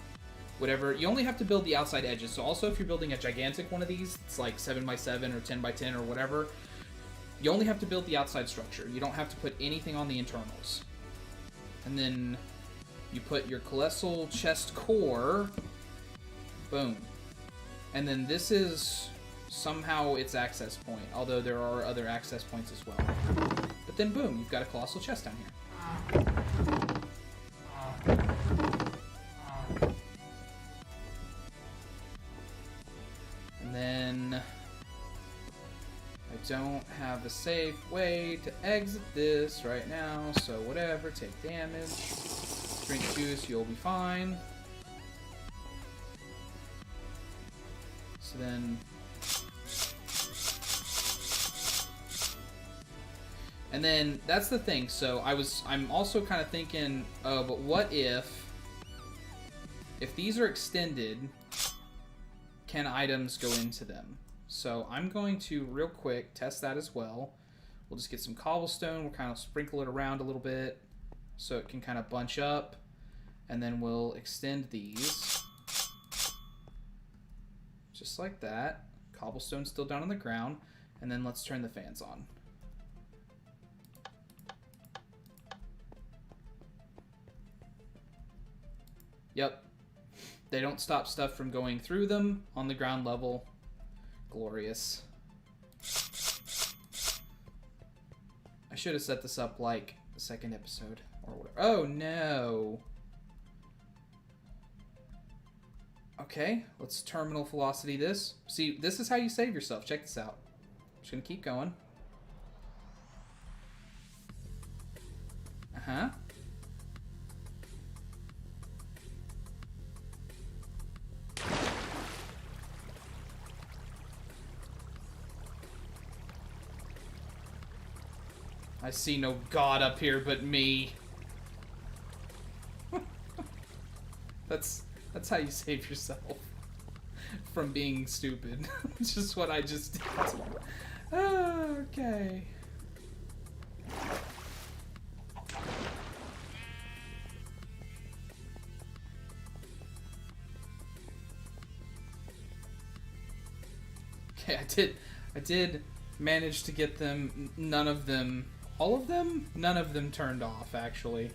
Whatever. You only have to build the outside edges. So also if you're building a gigantic one of these, it's like 7x7 or 10x10 or whatever, you only have to build the outside structure. You don't have to put anything on the internals. And then you put your Colossal Chest core. Boom. And then this is somehow its access point, although there are other access points as well. But then boom, you've got a Colossal Chest down here. And then I don't have a safe way to exit this right now, so whatever, take damage. Drink juice, you'll be fine. So then And then that's the thing. So I'm also kind of thinking of what if these are extended, can items go into them? So I'm going to real quick test that as well. We'll just get some cobblestone. We'll kind of sprinkle it around a little bit so it can kind of bunch up. And then we'll extend these. Just like that. Cobblestone's still down on the ground. And then let's turn the fans on. Yep. They don't stop stuff from going through them on the ground level. Glorious. I should have set this up like the second episode or whatever. Oh no. Okay, let's terminal velocity this. See, this is how you save yourself. Check this out. Just gonna keep going. Uh-huh. I see no god up here but me. That's how you save yourself from being stupid. It's just what I just did. Okay. Okay, I did manage to get them, none of them, all of them? None of them turned off, actually,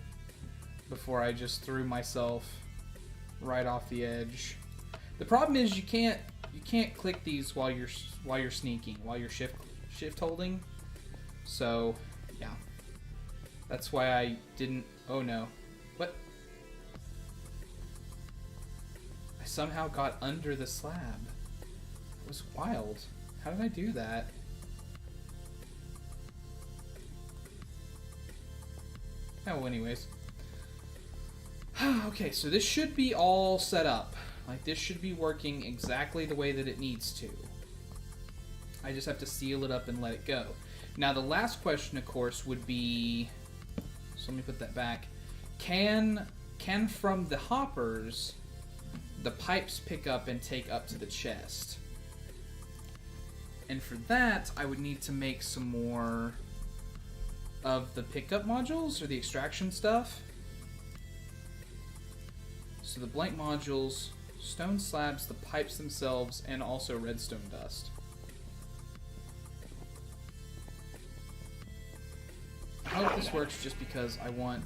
before I just threw myself right off the edge. The problem is you can't click these while you're sneaking, while you're shift holding. So, yeah. That's why I didn't. Oh no. What? I somehow got under the slab. It was wild. How did I do that? Oh, anyways. Okay, so this should be all set up. Like, this should be working exactly the way that it needs to. I just have to seal it up and let it go. Now, the last question, of course, would be... So let me put that back. Can from the hoppers, the pipes pick up and take up to the chest? And for that, I would need to make some more of the pickup modules, or the extraction stuff. So the blank modules, stone slabs, the pipes themselves, and also redstone dust. I hope this works just because I want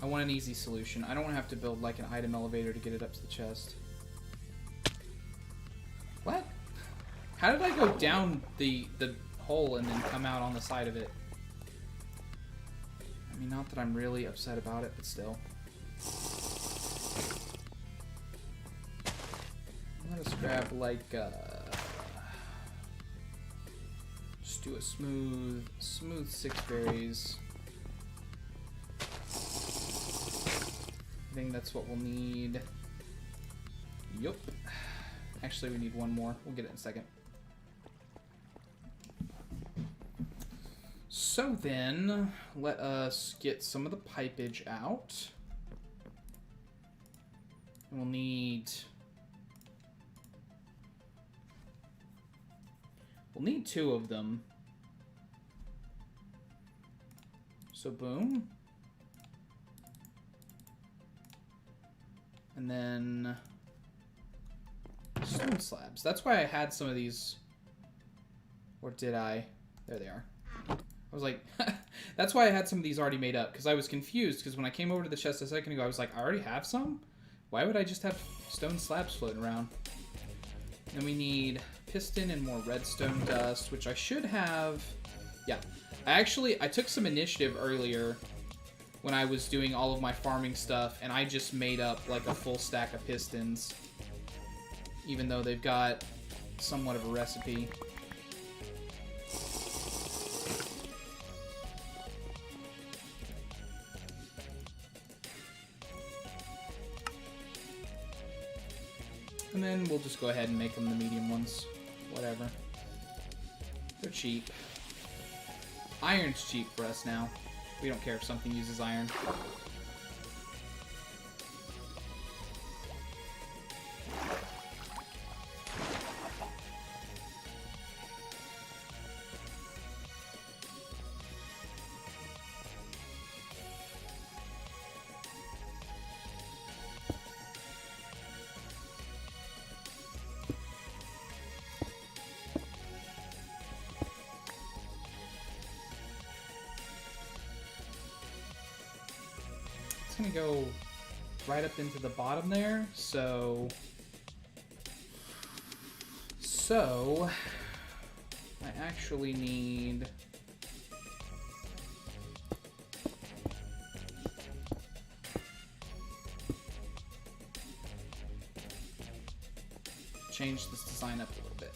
an easy solution. I don't want to have to build like an item elevator to get it up to the chest. What? How did I go down the hole and then come out on the side of it? I mean, not that I'm really upset about it, but still. Let us grab like just do a smooth 6 berries. I think that's what we'll need. Yup. Actually, we need one more. We'll get it in a second. So then, let us get some of the pipage out. We'll need 2 of them. So boom. And then stone slabs. That's why I had some of these. Or did I? There they are. I was like, that's why I had some of these already made up, because I was confused, because when I came over to the chest a second ago, I was like, I already have some? Why would I just have stone slabs floating around? Then we need piston and more redstone dust, which I should have. Yeah. I took some initiative earlier when I was doing all of my farming stuff, and I just made up like a full stack of pistons, even though they've got somewhat of a recipe. And then we'll just go ahead and make them the medium ones. Whatever. They're cheap. Iron's cheap for us now. We don't care if something uses iron. Gonna go right up into the bottom there, so I actually need change this design up a little bit.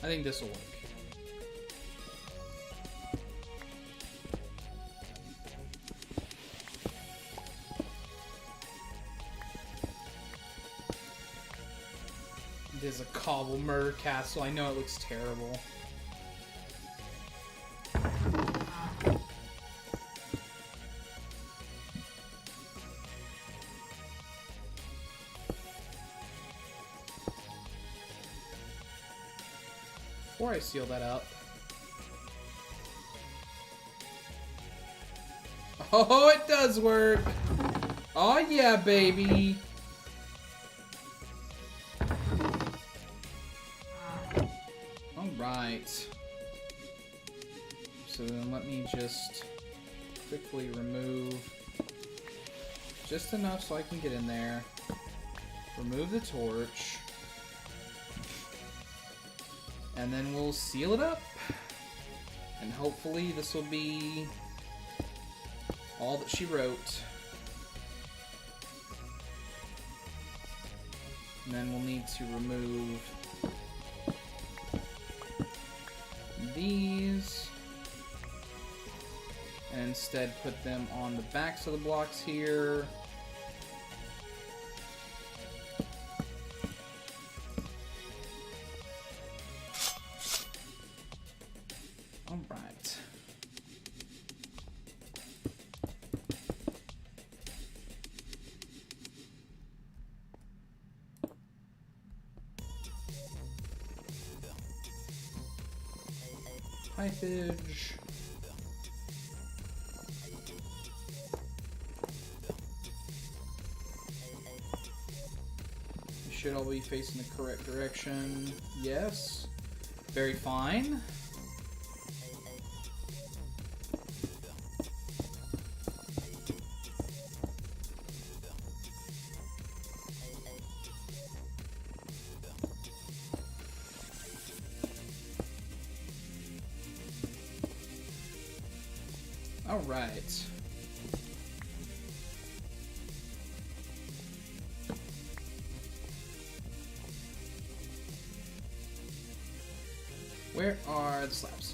I think this will work. It is a cobble murder castle. I know it looks terrible. Before I seal that up. Oh, it does work! Oh yeah, baby! Alright. So then let me just quickly remove just enough so I can get in there. Remove the torch. And then we'll seal it up. And hopefully this will be all that she wrote. And then we'll need to remove these. And instead put them on the backs of the blocks here. Alright. Pipage. We should all be facing the correct direction. Yes. Very fine. All right. Where are the slabs?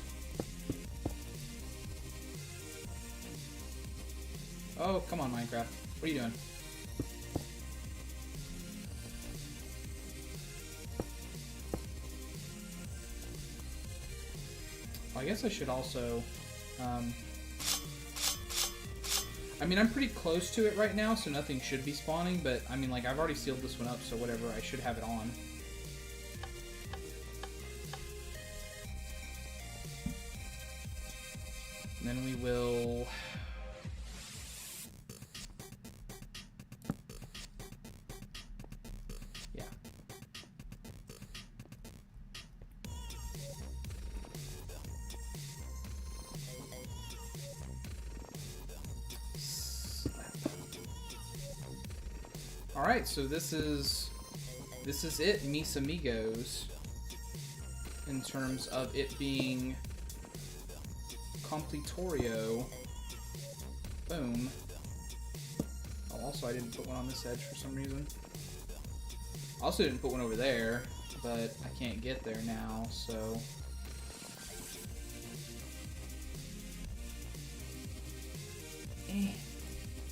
Oh, come on, Minecraft. What are you doing? I guess I should also... I mean, I'm pretty close to it right now, so nothing should be spawning, but, I mean, like, I've already sealed this one up, so whatever, I should have it on. And then we will... Yeah. Alright, so this is it, mis amigos, in terms of it being Completorio. Boom. Oh, also I didn't put one on this edge for some reason. Also didn't put one over there, but I can't get there now, so...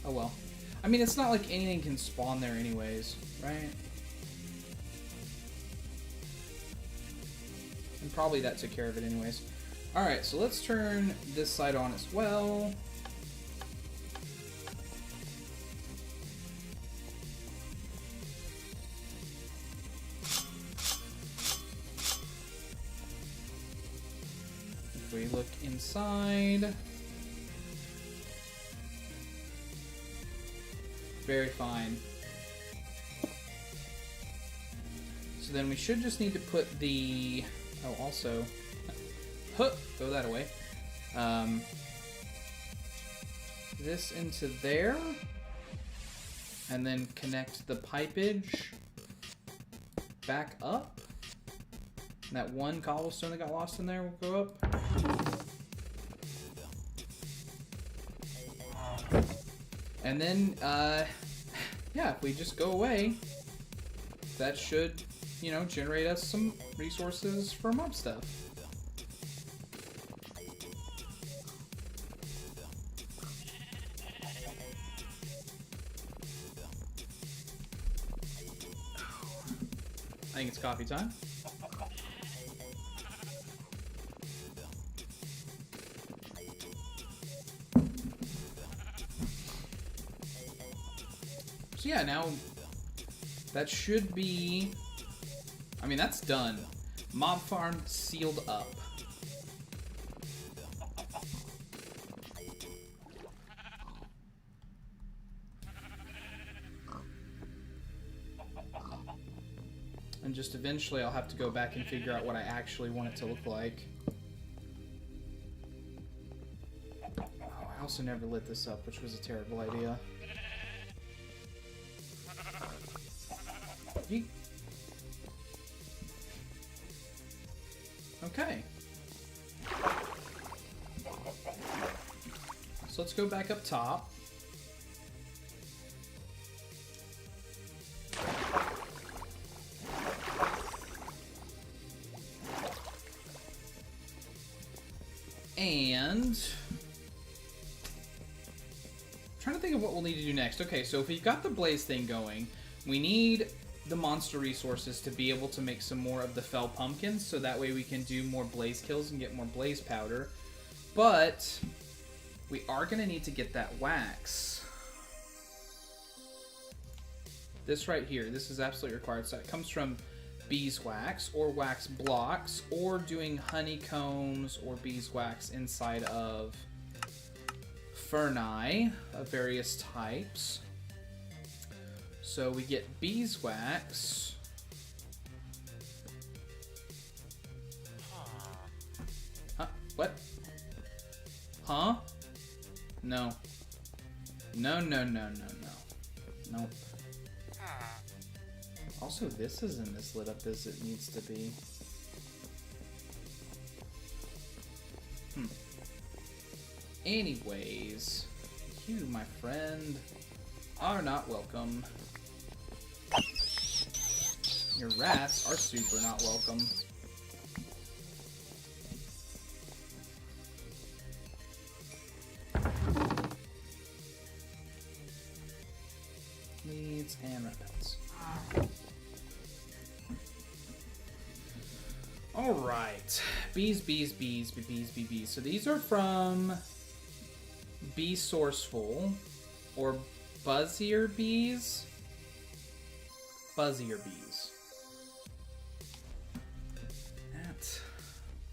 Oh well. I mean, it's not like anything can spawn there anyways, right? And probably that took care of it anyways. Alright, so let's turn this side on as well. If we look inside... Very fine. So then we should just need to put the... Oh, also... Huh, throw that away. This into there. And then connect the pipage back up. And that one cobblestone that got lost in there will go up. And then, yeah, if we just go away, that should, you know, generate us some resources for mob stuff. I think it's coffee time. So yeah, now that should be... I mean, that's done. Mob farm sealed up. And just eventually I'll have to go back and figure out what I actually want it to look like. Oh, I also never lit this up, which was a terrible idea. Yeet. Okay. So let's go back up top. And... I'm trying to think of what we'll need to do next. Okay, so if we've got the blaze thing going, we need the monster resources to be able to make some more of the fell pumpkins, so that way we can do more blaze kills and get more blaze powder. But we are going to need to get that wax. This right here, this is absolutely required. So it comes from beeswax or wax blocks, or doing honeycombs or beeswax inside of ferni of various types. So we get beeswax. Huh? What? Huh? No. No, no, no, no, no. Nope. Also, this isn't as lit up as it needs to be. Anyways, you, my friend, are not welcome. Your rats are super not welcome. Weeds and rat pets. Alright. Bees, bees, bees, bees, bees, bees. So these are from Bee Sourceful, or Buzzier Bees. Buzzier Bees. At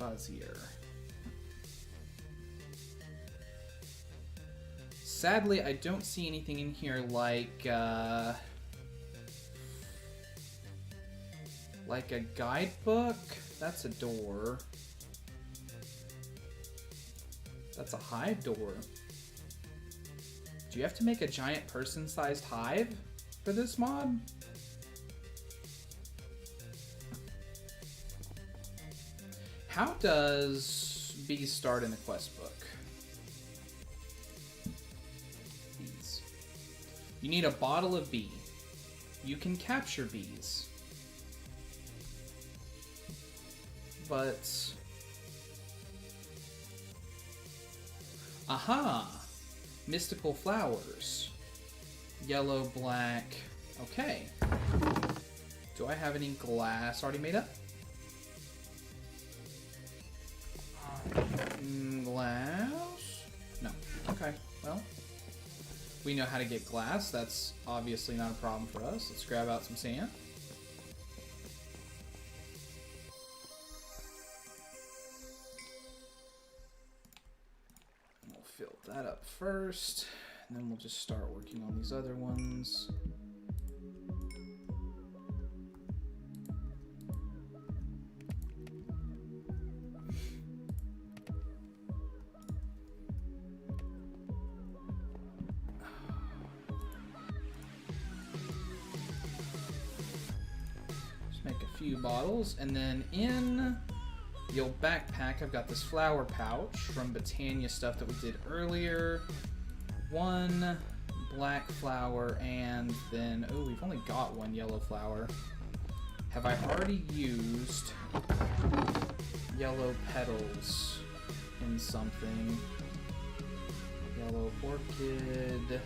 Buzzier. Sadly, I don't see anything in here like a guidebook. That's a door. That's a hive door. Do you have to make a giant person-sized hive for this mod? How does bees start in the quest book? Bees. You need a bottle of bee. You can capture bees. But... aha! Mystical flowers. Yellow, black. Okay. Do I have any glass already made up? Glass? No. Okay, well. We know how to get glass. That's obviously not a problem for us. Let's grab out some sand. We'll fill that up first, and then we'll just start working on these other ones. Bottles, and then in the old backpack I've got this flower pouch from Botania stuff that we did earlier. One black flower, and then we've only got one yellow flower. Have I already used yellow petals in something? Yellow orchid.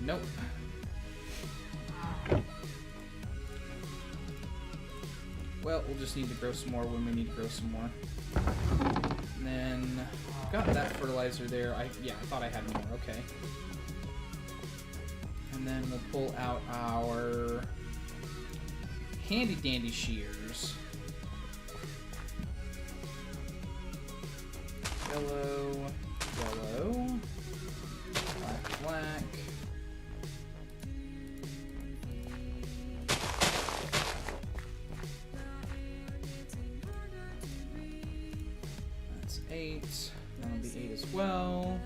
Nope. Well, we'll just need to grow some more when we need to grow some more. And then, got that fertilizer there. I thought I had more. Okay. And then we'll pull out our handy dandy shears. Yellow, yellow, black, black. That's 8. That'll be 8 as well.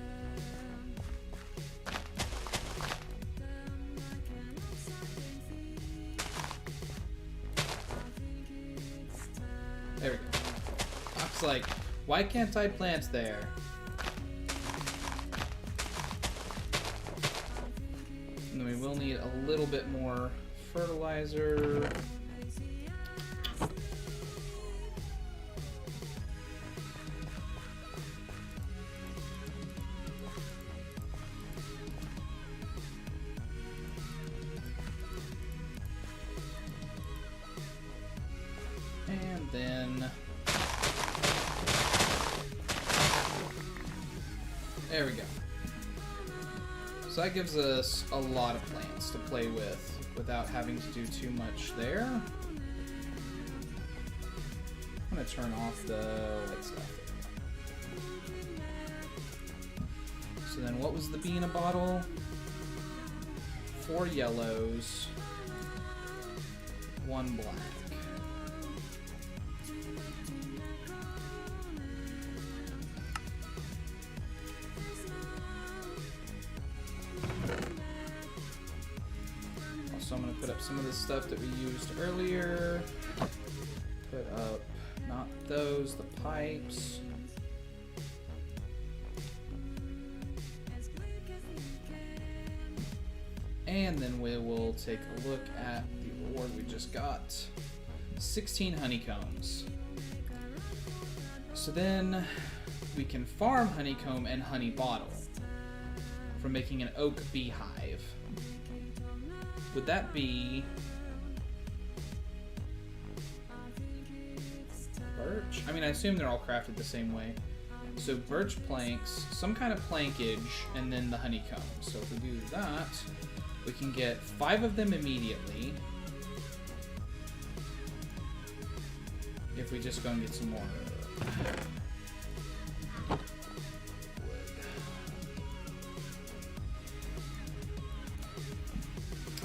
There we go. I was like, why can't I plant there? And then we will need a little bit more fertilizer. And then there we go. So that gives us a lot of plants to play with without having to do too much there. I'm gonna turn off the light stuff. So then what was the bee in a bottle? 4 yellows, 1 black. So I'm going to put up some of the stuff that we used earlier. Put up, not those, the pipes. And then we will take a look at the reward we just got. 16 honeycombs. So then we can farm honeycomb and honey bottle from making an oak beehive. Would that be birch? I mean, I assume they're all crafted the same way. So birch planks, some kind of plankage, and then the honeycomb. So if we do that, we can get 5 of them immediately. If we just go and get some more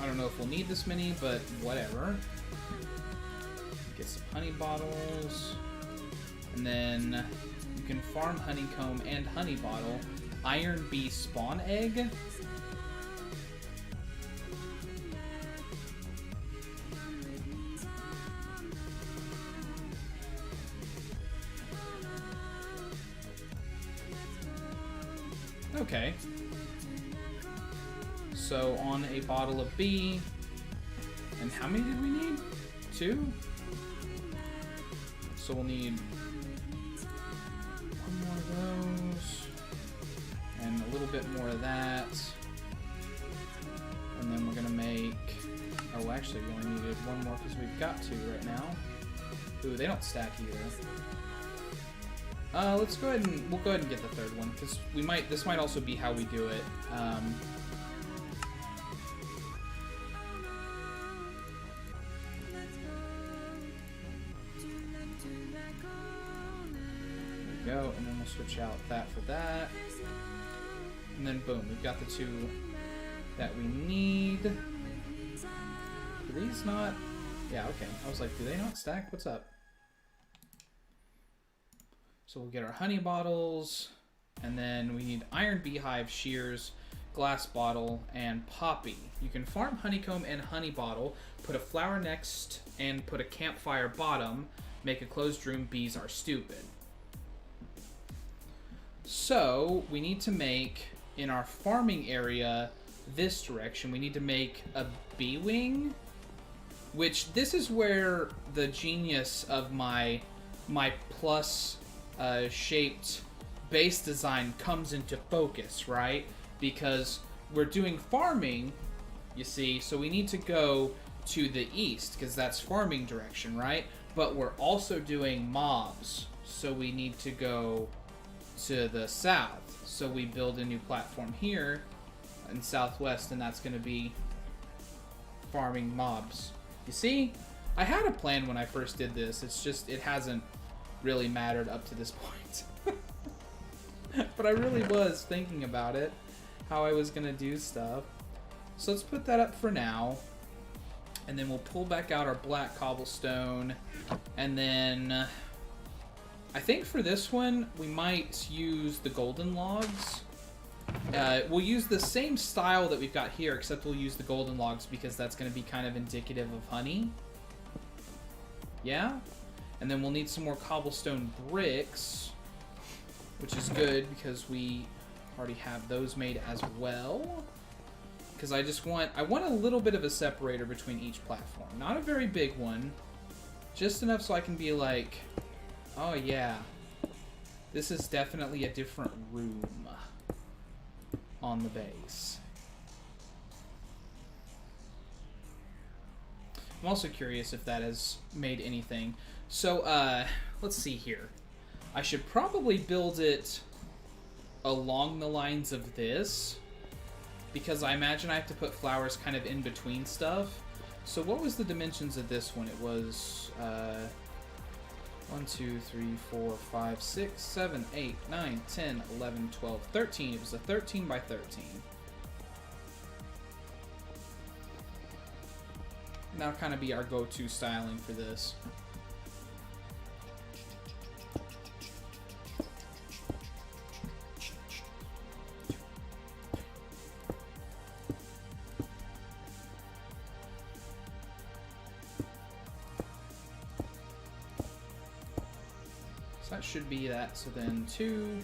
I don't know if we'll need this many, but whatever. Get some honey bottles. And then you can farm honeycomb and honey bottle. Iron bee spawn egg. Okay. So on a bottle of bee, and how many did we need? 2? So we'll need 1 more of those. bit more of that. And then we're gonna make... Oh, actually, we only needed one more because we've got two right now. Ooh, they don't stack either. Let's go ahead and... We'll go ahead and get the third one, because we might... This might also be how we do it. Go, and then we'll switch out that for that. And then boom, we've got the two that we need. Do these not... Yeah, okay. I was like, do they not stack? What's up? So we'll get our honey bottles, and then we need iron beehive, shears, glass bottle, and poppy. You can farm honeycomb and honey bottle, put a flower next, and put a campfire bottom, make a closed room, bees are stupid. So, we need to make, in our farming area, this direction, we need to make a bee wing, which this is where the genius of my plus shaped base design comes into focus, right? Because we're doing farming, you see, so we need to go to the east, because that's farming direction, right? But we're also doing mobs, so we need to go to the south. So we build a new platform here in southwest, and that's going to be farming mobs. You see, I had a plan when I first did this. It's just, it hasn't really mattered up to this point. But I really was thinking about it, how I was going to do stuff. So let's put that up for now. And then we'll pull back out our black cobblestone. And then I think for this one, we might use the golden logs. We'll use the same style that we've got here, except we'll use the golden logs because that's going to be kind of indicative of honey. Yeah? And then we'll need some more cobblestone bricks, which is good because we already have those made as well. Because I want a little bit of a separator between each platform. Not a very big one, just enough so I can be like, oh yeah, this is definitely a different room on the base. I'm also curious if that has made anything. So, let's see here. I should probably build it along the lines of this, because I imagine I have to put flowers kind of in between stuff. So what was the dimensions of this one? It was, 1, 2, 3, 4, 5, 6, 7, 8, 9, 10, 11, 12, 13. It was a 13 by 13. And that'll kind of be our go-to styling for this. That should be that. So then 2,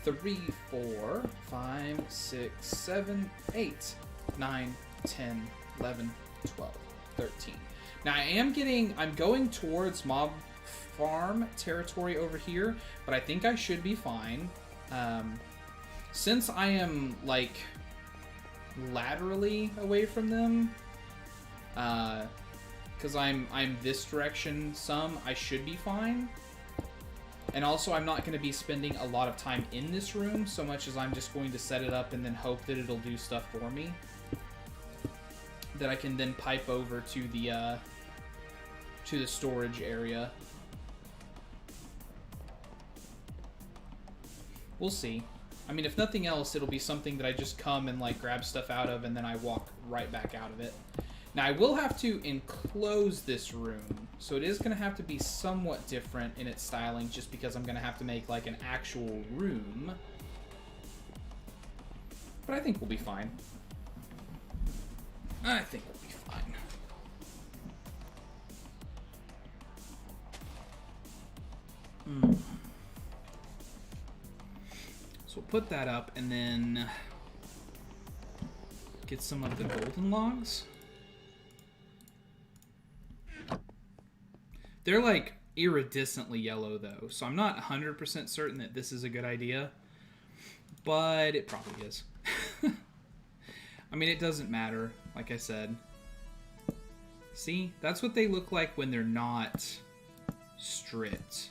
3, 4, 5, 6, 7, 8, 9, 10, 11, 12, 13. Now I'm going towards mob farm territory over here, but I think I should be fine. Since I am like laterally away from them, because I'm this direction some, I should be fine. And also, I'm not going to be spending a lot of time in this room, so much as I'm just going to set it up and then hope that it'll do stuff for me that I can then pipe over to the storage area. We'll see. I mean, if nothing else, it'll be something that I just come and like grab stuff out of and then I walk right back out of it. Now, I will have to enclose this room, so it is going to have to be somewhat different in its styling, just because I'm going to have to make, like, an actual room. But I think we'll be fine. I think we'll be fine. So we'll put that up, and then get some of the golden logs. They're like iridescently yellow though, so I'm not 100% certain that this is a good idea, but it probably is. I mean, it doesn't matter, like I said. See, that's what they look like when they're not stripped.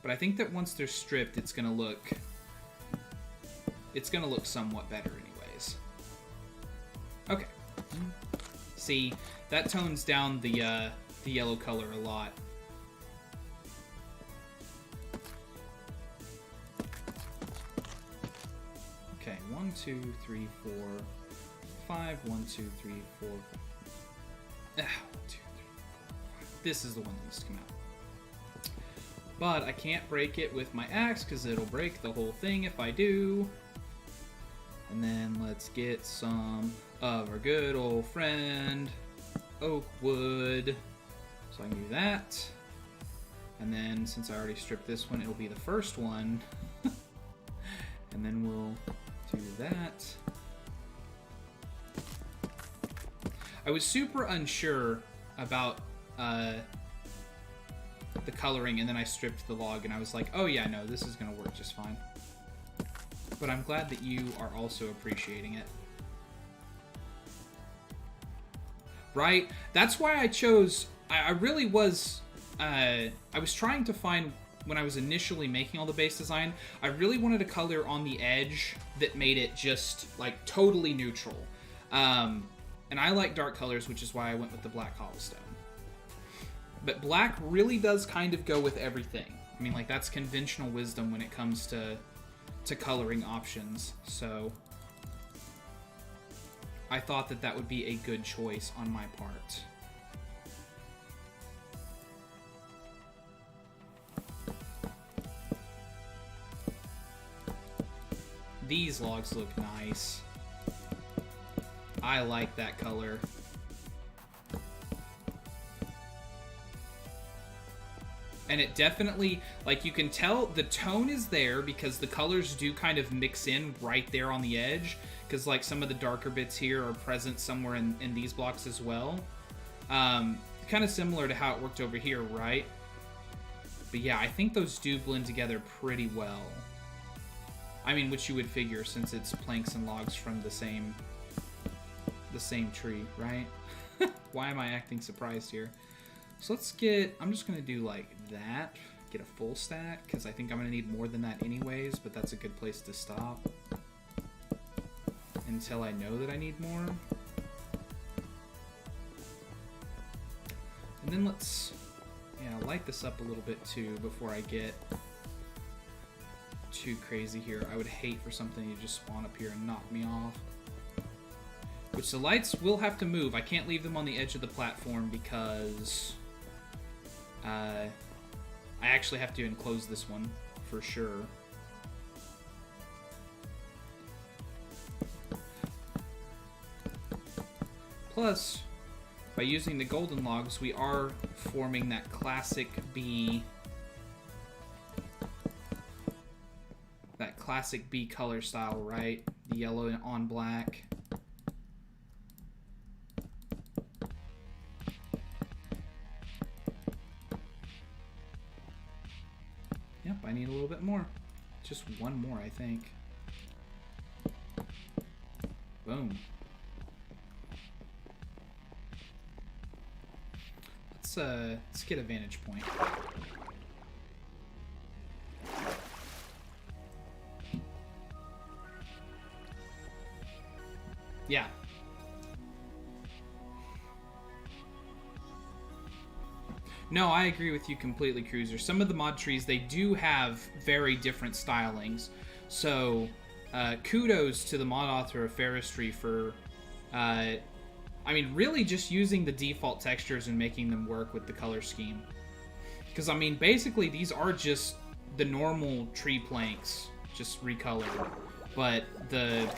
But I think that once they're stripped, it's gonna look somewhat better anyways. Okay. See, that tones down the yellow color a lot. Okay, 1, 2, 3, 4, 5. 1, 2, 3, 4. 1, 2, 3, 4, 5. This is the one that needs to come out. But I can't break it with my axe because it'll break the whole thing if I do. And then let's get some of our good old friend oak wood. So I can do that. And then since I already stripped this one, it'll be the first one. And then we'll do that. I was super unsure about the coloring, and then I stripped the log, and I was like, oh yeah, no, this is going to work just fine. But I'm glad that you are also appreciating it. Right? That's why I chose... I really was... I was trying to find, when I was initially making all the base design, I really wanted a color on the edge that made it just, like, totally neutral. And I like dark colors, which is why I went with the black cobblestone. But black really does kind of go with everything. I mean, like, that's conventional wisdom when it comes to coloring options. So I thought that that would be a good choice on my part. These logs look nice. I like that color. And it definitely, like, you can tell the tone is there because the colors do kind of mix in right there on the edge. Because, like, some of the darker bits here are present somewhere in these blocks as well. Kind of similar to how it worked over here, right? But yeah, I think those do blend together pretty well. I mean, which you would figure since it's planks and logs from the same tree, right? Why am I acting surprised here? So let's get, I'm just going to do like that, get a full stack, because I think I'm going to need more than that anyways, but that's a good place to stop until I know that I need more. And then let's, light this up a little bit too before I get too crazy here. I would hate for something to just spawn up here and knock me off. Which the lights will have to move. I can't leave them on the edge of the platform because I actually have to enclose this one for sure. Plus, by using the golden logs, we are forming that classic bee, color style, right? The yellow on black. Yep, I need a little bit more. Just one more, I think. Boom. Let's get a vantage point. Yeah. No, I agree with you completely, Cruiser. Some of the mod trees, they do have very different stylings. So, kudos to the mod author of Ferrous Tree for, I mean, really just using the default textures and making them work with the color scheme. Because, I mean, basically, these are just the normal tree planks, just recolored. But the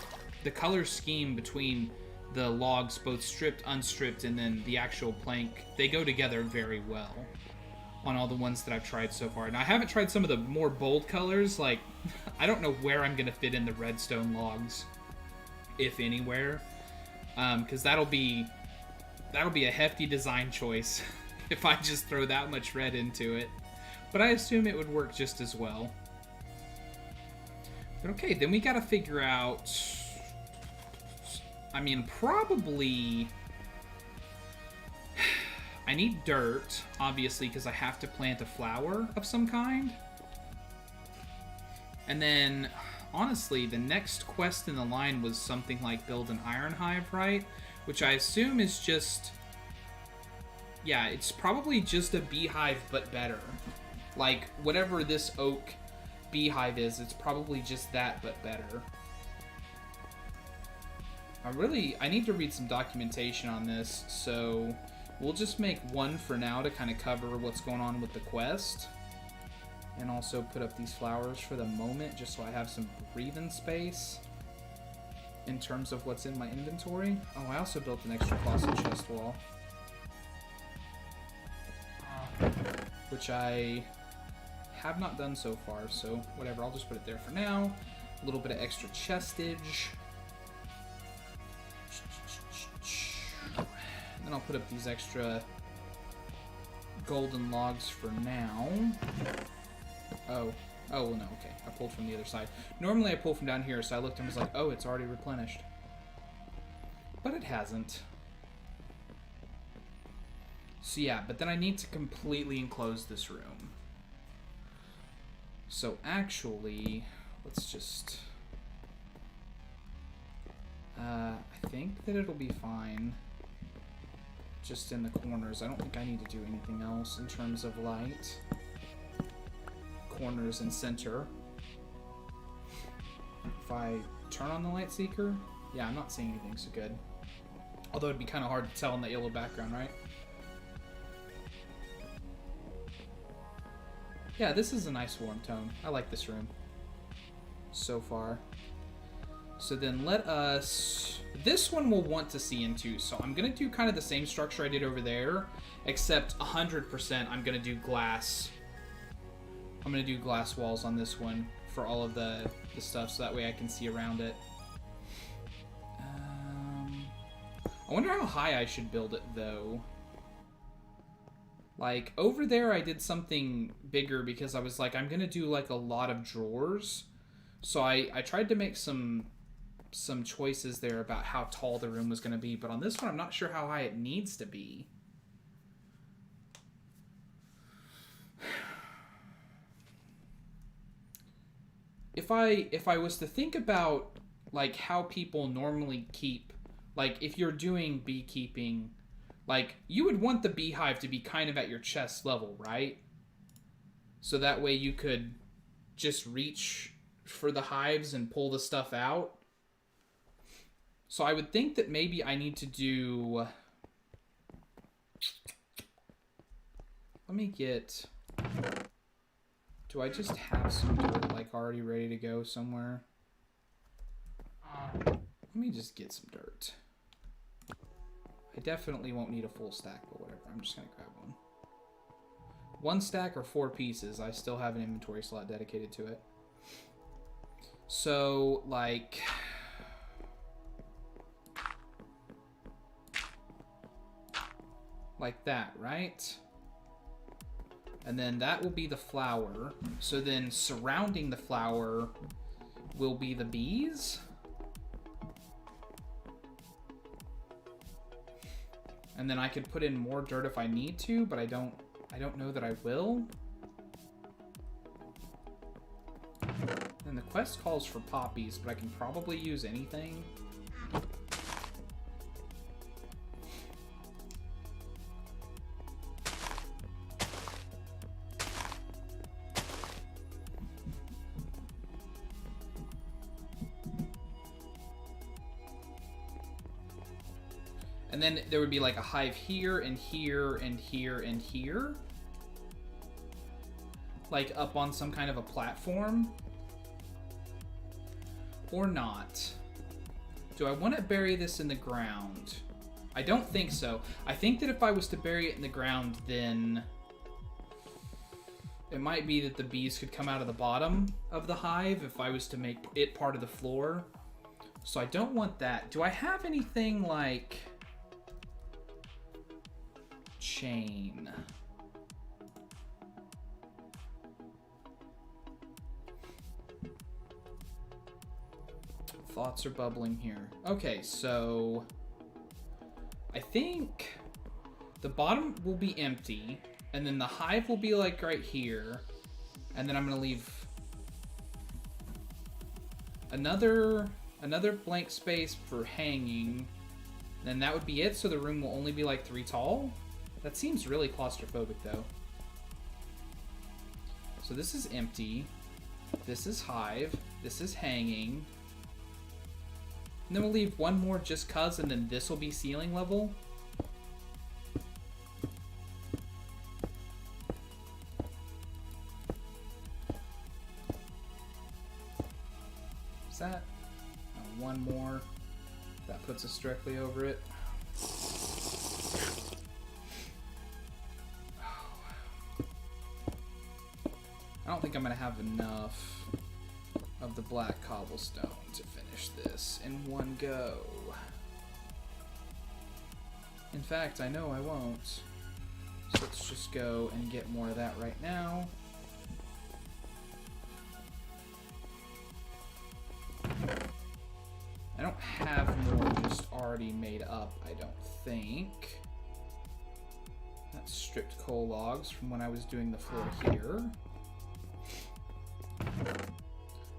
color scheme between the logs, both stripped, unstripped, and then the actual plank, they go together very well on all the ones that I've tried so far. Now, I haven't tried some of the more bold colors, like, I don't know where I'm going to fit in the redstone logs, if anywhere, because that'll be a hefty design choice if I just throw that much red into it. But I assume it would work just as well. But okay, then we got to figure out I mean, probably... I need dirt, obviously, because I have to plant a flower of some kind. And then, honestly, the next quest in the line was something like build an iron hive, right? Which I assume is just... Yeah, it's probably just a beehive, but better. Like, whatever this oak beehive is, it's probably just that, but better. I need to read some documentation on this, so we'll just make one for now to kind of cover what's going on with the quest. And also put up these flowers for the moment, just so I have some breathing space in terms of what's in my inventory. Oh, I also built an extra Colossal Chest wall, which I have not done so far, so whatever, I'll just put it there for now. A little bit of extra chestage. And then I'll put up these extra golden logs for now. Oh, well, no, okay. I pulled from the other side. Normally I pull from down here, so I looked and was like, oh, it's already replenished. But it hasn't. So yeah, but then I need to completely enclose this room. So actually, let's just... I think that it'll be fine. Just in the corners. I don't think I need to do anything else in terms of light. Corners and center. If I turn on the light seeker, yeah, I'm not seeing anything so good. Although it'd be kind of hard to tell in that yellow background, right? Yeah, this is a nice warm tone. I like this room so far. So then let us... This one we'll want to see into, so I'm going to do kind of the same structure I did over there, except 100% I'm going to do glass. I'm going to do glass walls on this one for all of the stuff, so that way I can see around it. I wonder how high I should build it, though. Like, over there I did something bigger because I was like, I'm going to do, like, a lot of drawers. So I tried to make some choices there about how tall the room was going to be, but on this one I'm not sure how high it needs to be. If I was to think about like how people normally keep, like if you're doing beekeeping, like you would want the beehive to be kind of at your chest level, right? So that way you could just reach for the hives and pull the stuff out. So I would think that maybe I need to do... Let me get... Do I just have some dirt like already ready to go somewhere? Let me just get some dirt. I definitely won't need a full stack, but whatever. I'm just going to grab one. 1 stack or 4 pieces. I still have an inventory slot dedicated to it. So, like... Like that, right? And then that will be the flower. So then surrounding the flower will be the bees. And then I could put in more dirt if I need to, but I don't know that I will. And the quest calls for poppies, but I can probably use anything. And then there would be like a hive here and here and here and here. Like up on some kind of a platform. Or not. Do I want to bury this in the ground? I don't think so. I think that if I was to bury it in the ground, then it might be that the bees could come out of the bottom of the hive if I was to make it part of the floor. So I don't want that. Do I have anything like... chain? Thoughts are bubbling here. Okay, so I think the bottom will be empty, and then the hive will be like right here, and then I'm gonna leave another blank space for hanging. Then that would be it, so the room will only be like 3 tall. That seems really claustrophobic though. So this is empty. This is hive. This is hanging. And then we'll leave one more just cuz, and then this will be ceiling level. Is that? One more. That puts us directly over it. I don't think I'm going to have enough of the black cobblestone to finish this in one go. In fact, I know I won't. So let's just go and get more of that right now. I don't have more just already made up, I don't think. That's stripped coal logs from when I was doing the floor here.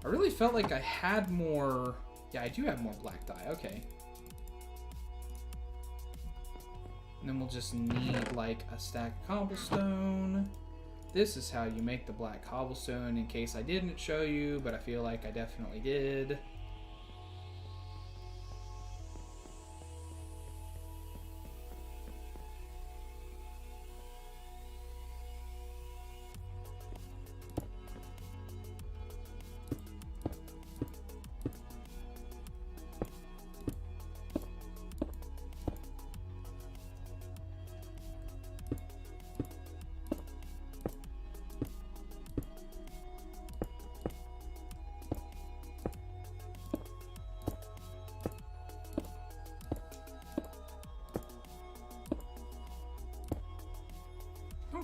I really felt like I had more... Yeah, I do have more black dye, okay. And then we'll just need like a stack of cobblestone. This is how you make the black cobblestone, in case I didn't show you, but I feel like I definitely did.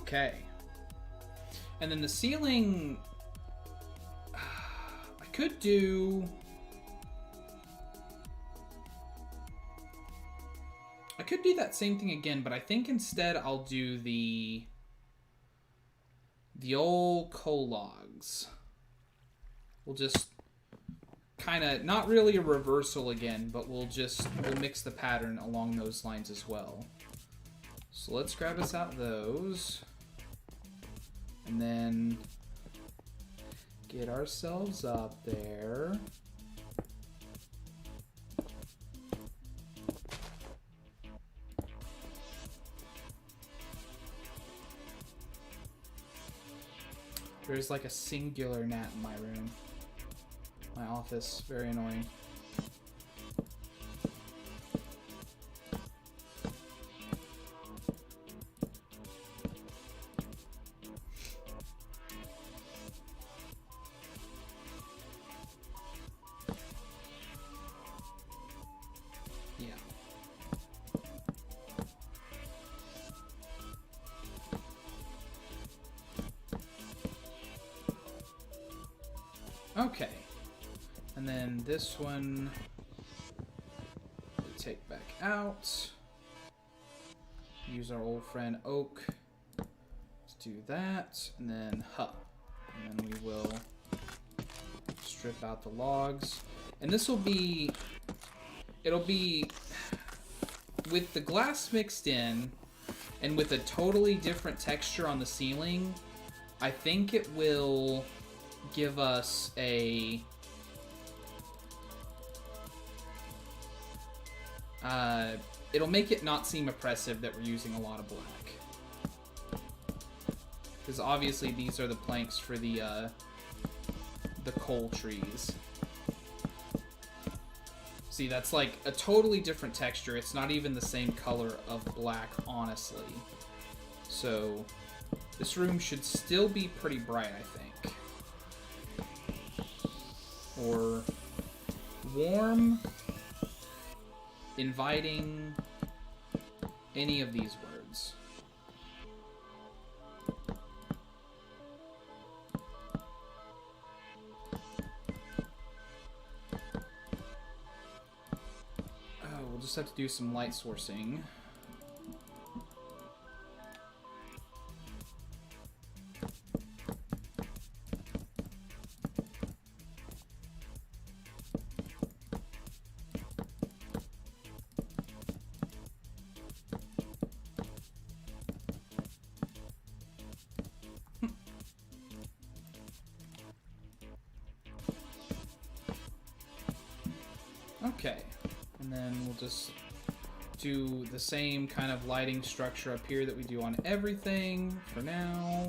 Okay. And then the ceiling... I could do... I could do that same thing again, but I think instead I'll do the old coal logs. We'll just kind of, not really a reversal again, but we'll mix the pattern along those lines as well. So let's grab us out those. And then get ourselves up there. There's like a singular gnat in my room. My office, very annoying. Okay, and then this one we'll take back out. Use our old friend Oak. Let's do that, and then and then we will strip out the logs. And this will be, it'll be with the glass mixed in, and with a totally different texture on the ceiling. I think it will give us a it'll make it not seem oppressive that we're using a lot of black, because obviously these are the planks for the coal trees. See, that's like a totally different texture. It's not even the same color of black, honestly. So this room should still be pretty bright, I think. Or warm, inviting, any of these words. have to do some light sourcing. Okay, and then we'll just do the same kind of lighting structure up here that we do on everything for now.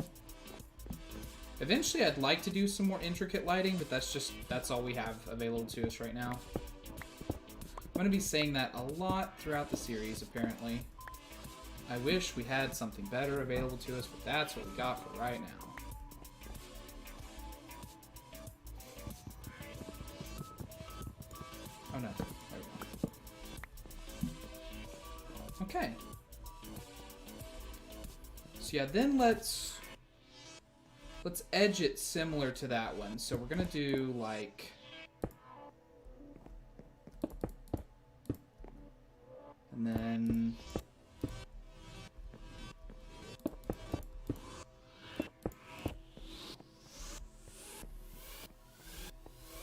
Eventually I'd like to do some more intricate lighting, but that's all we have available to us right now. I'm going to be saying that a lot throughout the series, apparently. I wish we had something better available to us, but that's what we got for right now. Oh no, there we go. Okay. So yeah, then let's edge it similar to that one. So we're gonna do like, and then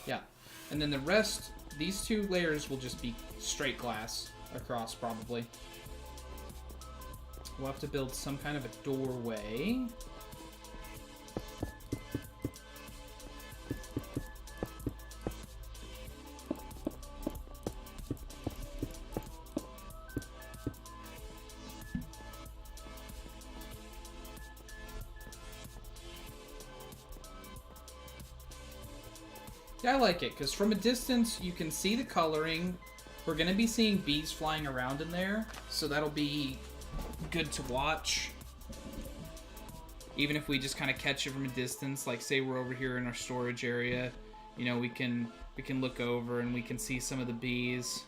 yeah, and then the rest. These two layers will just be straight glass across, probably. We'll have to build some kind of a doorway. Yeah, I like it, because from a distance, you can see the coloring. We're going to be seeing bees flying around in there, so that'll be good to watch. Even if we just kind of catch it from a distance, like say we're over here in our storage area, you know, we can look over and we can see some of the bees.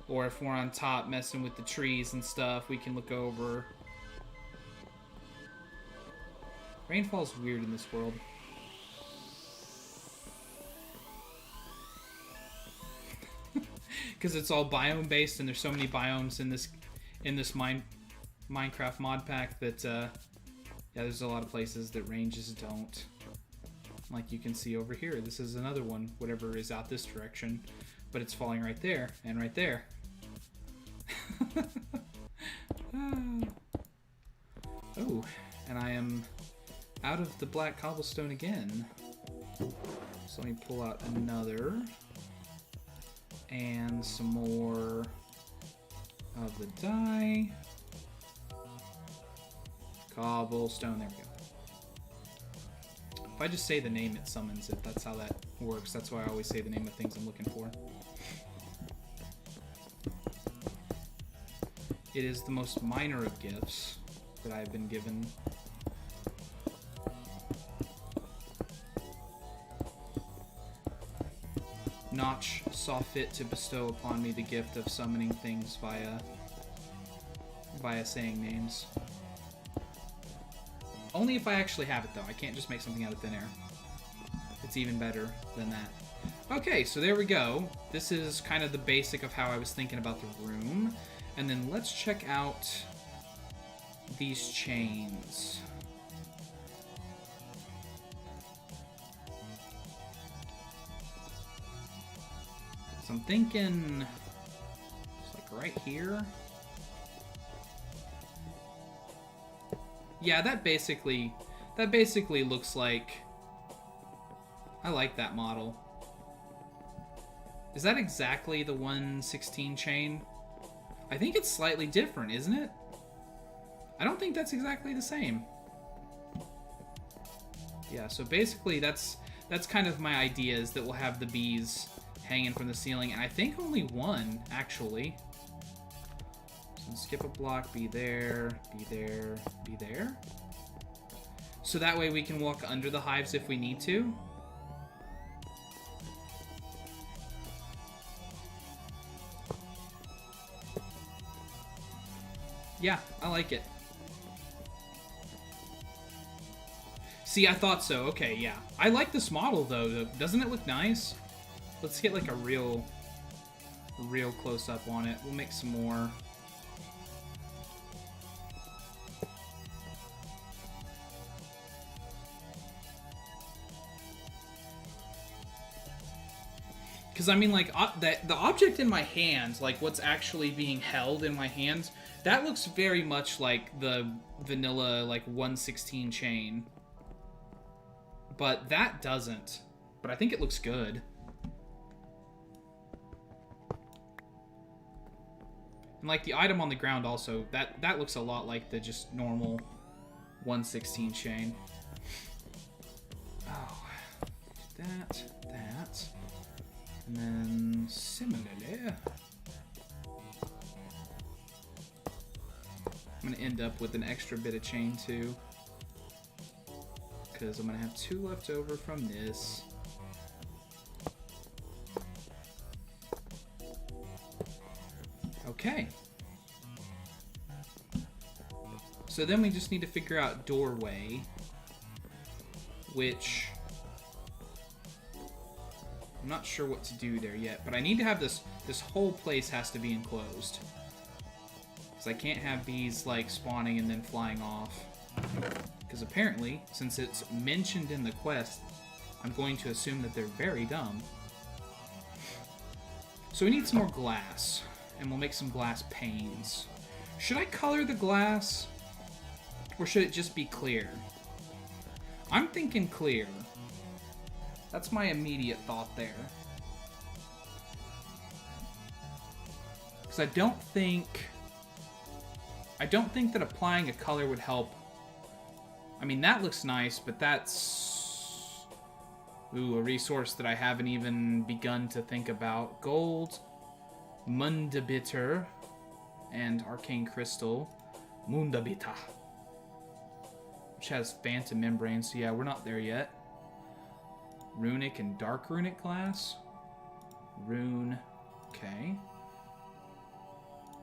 Or if we're on top messing with the trees and stuff, we can look over. Rainfall's weird in this world. Because it's all biome based, and there's so many biomes in this Minecraft mod pack that yeah, there's a lot of places that ranges don't. Like you can see over here, this is another one, whatever is out this direction, but it's falling right there and right there. Oh, and I am out of the black cobblestone again. So let me pull out another. And some more of the dye. Cobblestone, there we go. If I just say the name, it summons it. That's how that works. That's why I always say the name of things I'm looking for. It is the most minor of gifts that I've been given. Notch saw fit to bestow upon me the gift of summoning things via saying names. Only if I actually have it, though. I can't just make something out of thin air. It's even better than that. Okay, so there we go. This is kind of the basic of how I was thinking about the room. And then let's check out these chains. So I'm thinking it's like right here. Yeah, that basically looks like, I like that model. Is that exactly the 116 chain? I think it's slightly different, isn't it? I don't think that's exactly the same. Yeah, so basically that's kind of my idea, is that we'll have the bees hanging from the ceiling, and I think only one, actually. So skip a block, be there, be there, be there. So that way we can walk under the hives if we need to. Yeah, I like it. See, I thought so. Okay, yeah. I like this model, though. Doesn't it look nice? Let's get, like, a real real close up on it. We'll make some more. Because, I mean, like, the object in my hands, like, what's actually being held in my hands, that looks very much like the vanilla, like, 116 chain. But that doesn't. But I think it looks good. And, like, the item on the ground also, that looks a lot like the just normal 116 chain. Oh, that. And then, similarly, I'm going to end up with an extra bit of chain, too. Because I'm going to have 2 left over from this. Okay. So then we just need to figure out doorway, which I'm not sure what to do there yet, but I need to have this whole place has to be enclosed. Because I can't have bees, like, spawning and then flying off. Because apparently, since it's mentioned in the quest, I'm going to assume that they're very dumb. So we need some more glass, and we'll make some glass panes. Should I color the glass, or should it just be clear? I'm thinking clear. That's my immediate thought there. Because I don't think that applying a color would help. I mean, that looks nice, but that's... Ooh, a resource that I haven't even begun to think about. Gold, Mundabitter, and Arcane Crystal, Mundabita. Which has Phantom Membrane, so yeah, we're not there yet. Runic and Dark Runic glass. Rune, okay.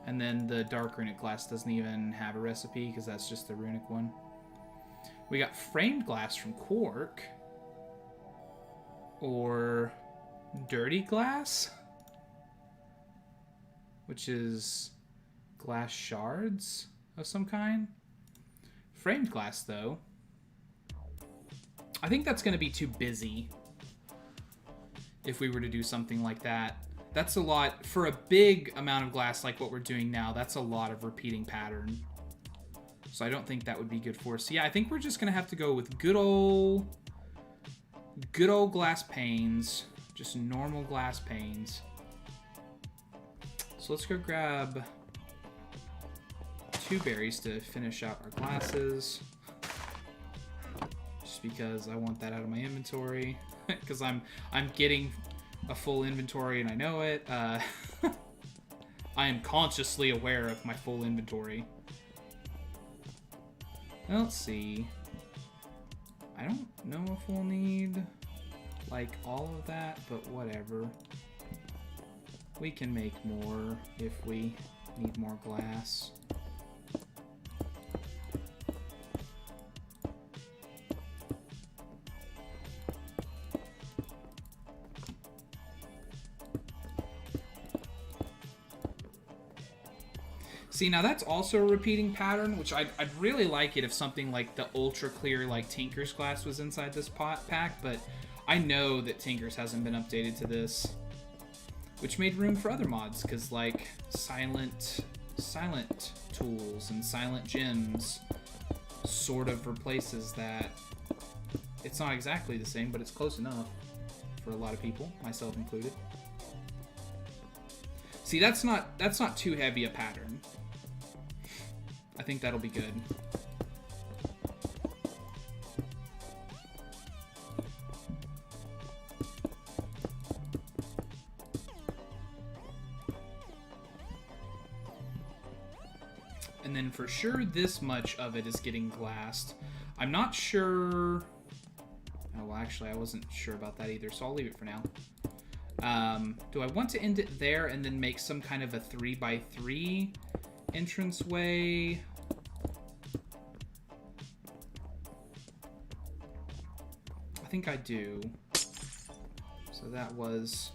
And then the Dark Runic glass doesn't even have a recipe, because that's just the Runic one. We got framed glass from Quark. Or dirty glass, which is glass shards of some kind. Framed glass, though, I think that's going to be too busy if we were to do something like that. That's a lot for a big amount of glass like what we're doing now. That's a lot of repeating pattern. So I don't think that would be good for us. So yeah, I think we're just going to have to go with good old glass panes. Just normal glass panes. So let's go grab 2 berries to finish out our glasses. Just because I want that out of my inventory. Because I'm getting a full inventory and I know it. I am consciously aware of my full inventory. Let's see. I don't know if we'll need, like, all of that, but whatever. We can make more if we need more glass. See, now that's also a repeating pattern, which I'd really like it if something like the ultra clear, like Tinker's glass was inside this pack, but I know that Tinker's hasn't been updated to this, which made room for other mods, because like silent tools and silent gems sort of replaces that. It's not exactly the same, but it's close enough for a lot of people, myself included. See, that's not too heavy a pattern. I think that'll be good. And then for sure this much of it is getting glassed. I'm not sure... Oh, well, actually, I wasn't sure about that either, so I'll leave it for now. Do I want to end it there and then make some kind of a 3x3 entranceway? I think I do. So that was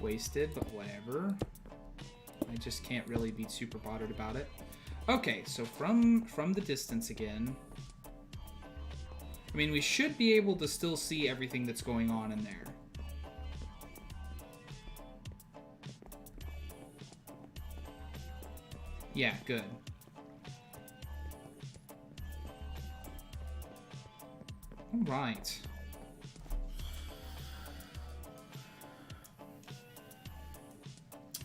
wasted, but whatever. I just can't really be super bothered about it. Okay, so from the distance again. I mean, we should be able to still see everything that's going on in there. Yeah, good. All right.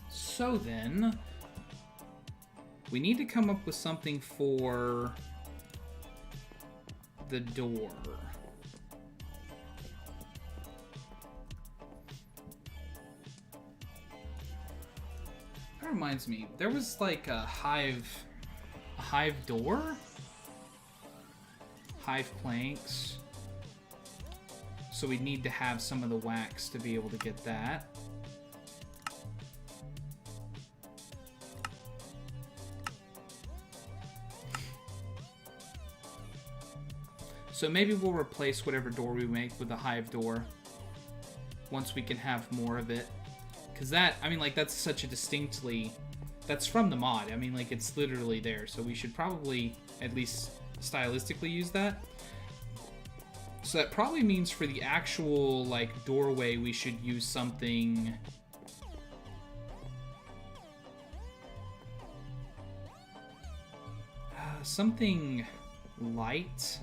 So then, we need to come up with something for the door. That reminds me, there was like a hive door? Hive planks. So we need to have some of the wax to be able to get that. So maybe we'll replace whatever door we make with the hive door once we can have more of it. Because that, I mean, like, that's such a distinctly... That's from the mod. I mean, like, it's literally there. So we should probably, at least stylistically, use that. So that probably means for the actual, like, doorway, we should use something... something light.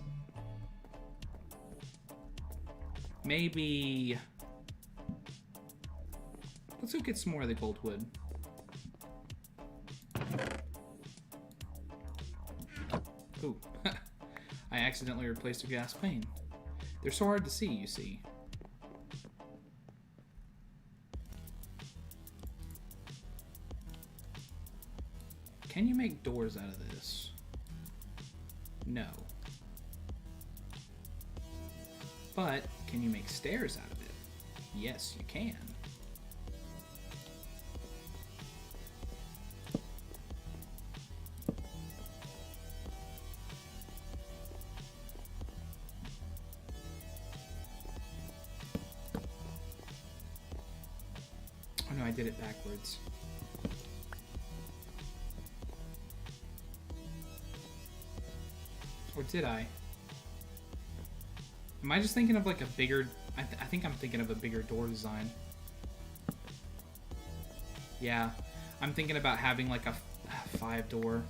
Maybe... Let's go get some more of the gold wood. Ooh. I accidentally replaced a gas pane. They're so hard to see, you see. Can you make doors out of this? No. But, can you make stairs out of it? Yes, you can. Oh no, I did it backwards. Or did I? Am I just thinking of like a bigger... I think I'm thinking of a bigger door design. Yeah. I'm thinking about having like a 5 door.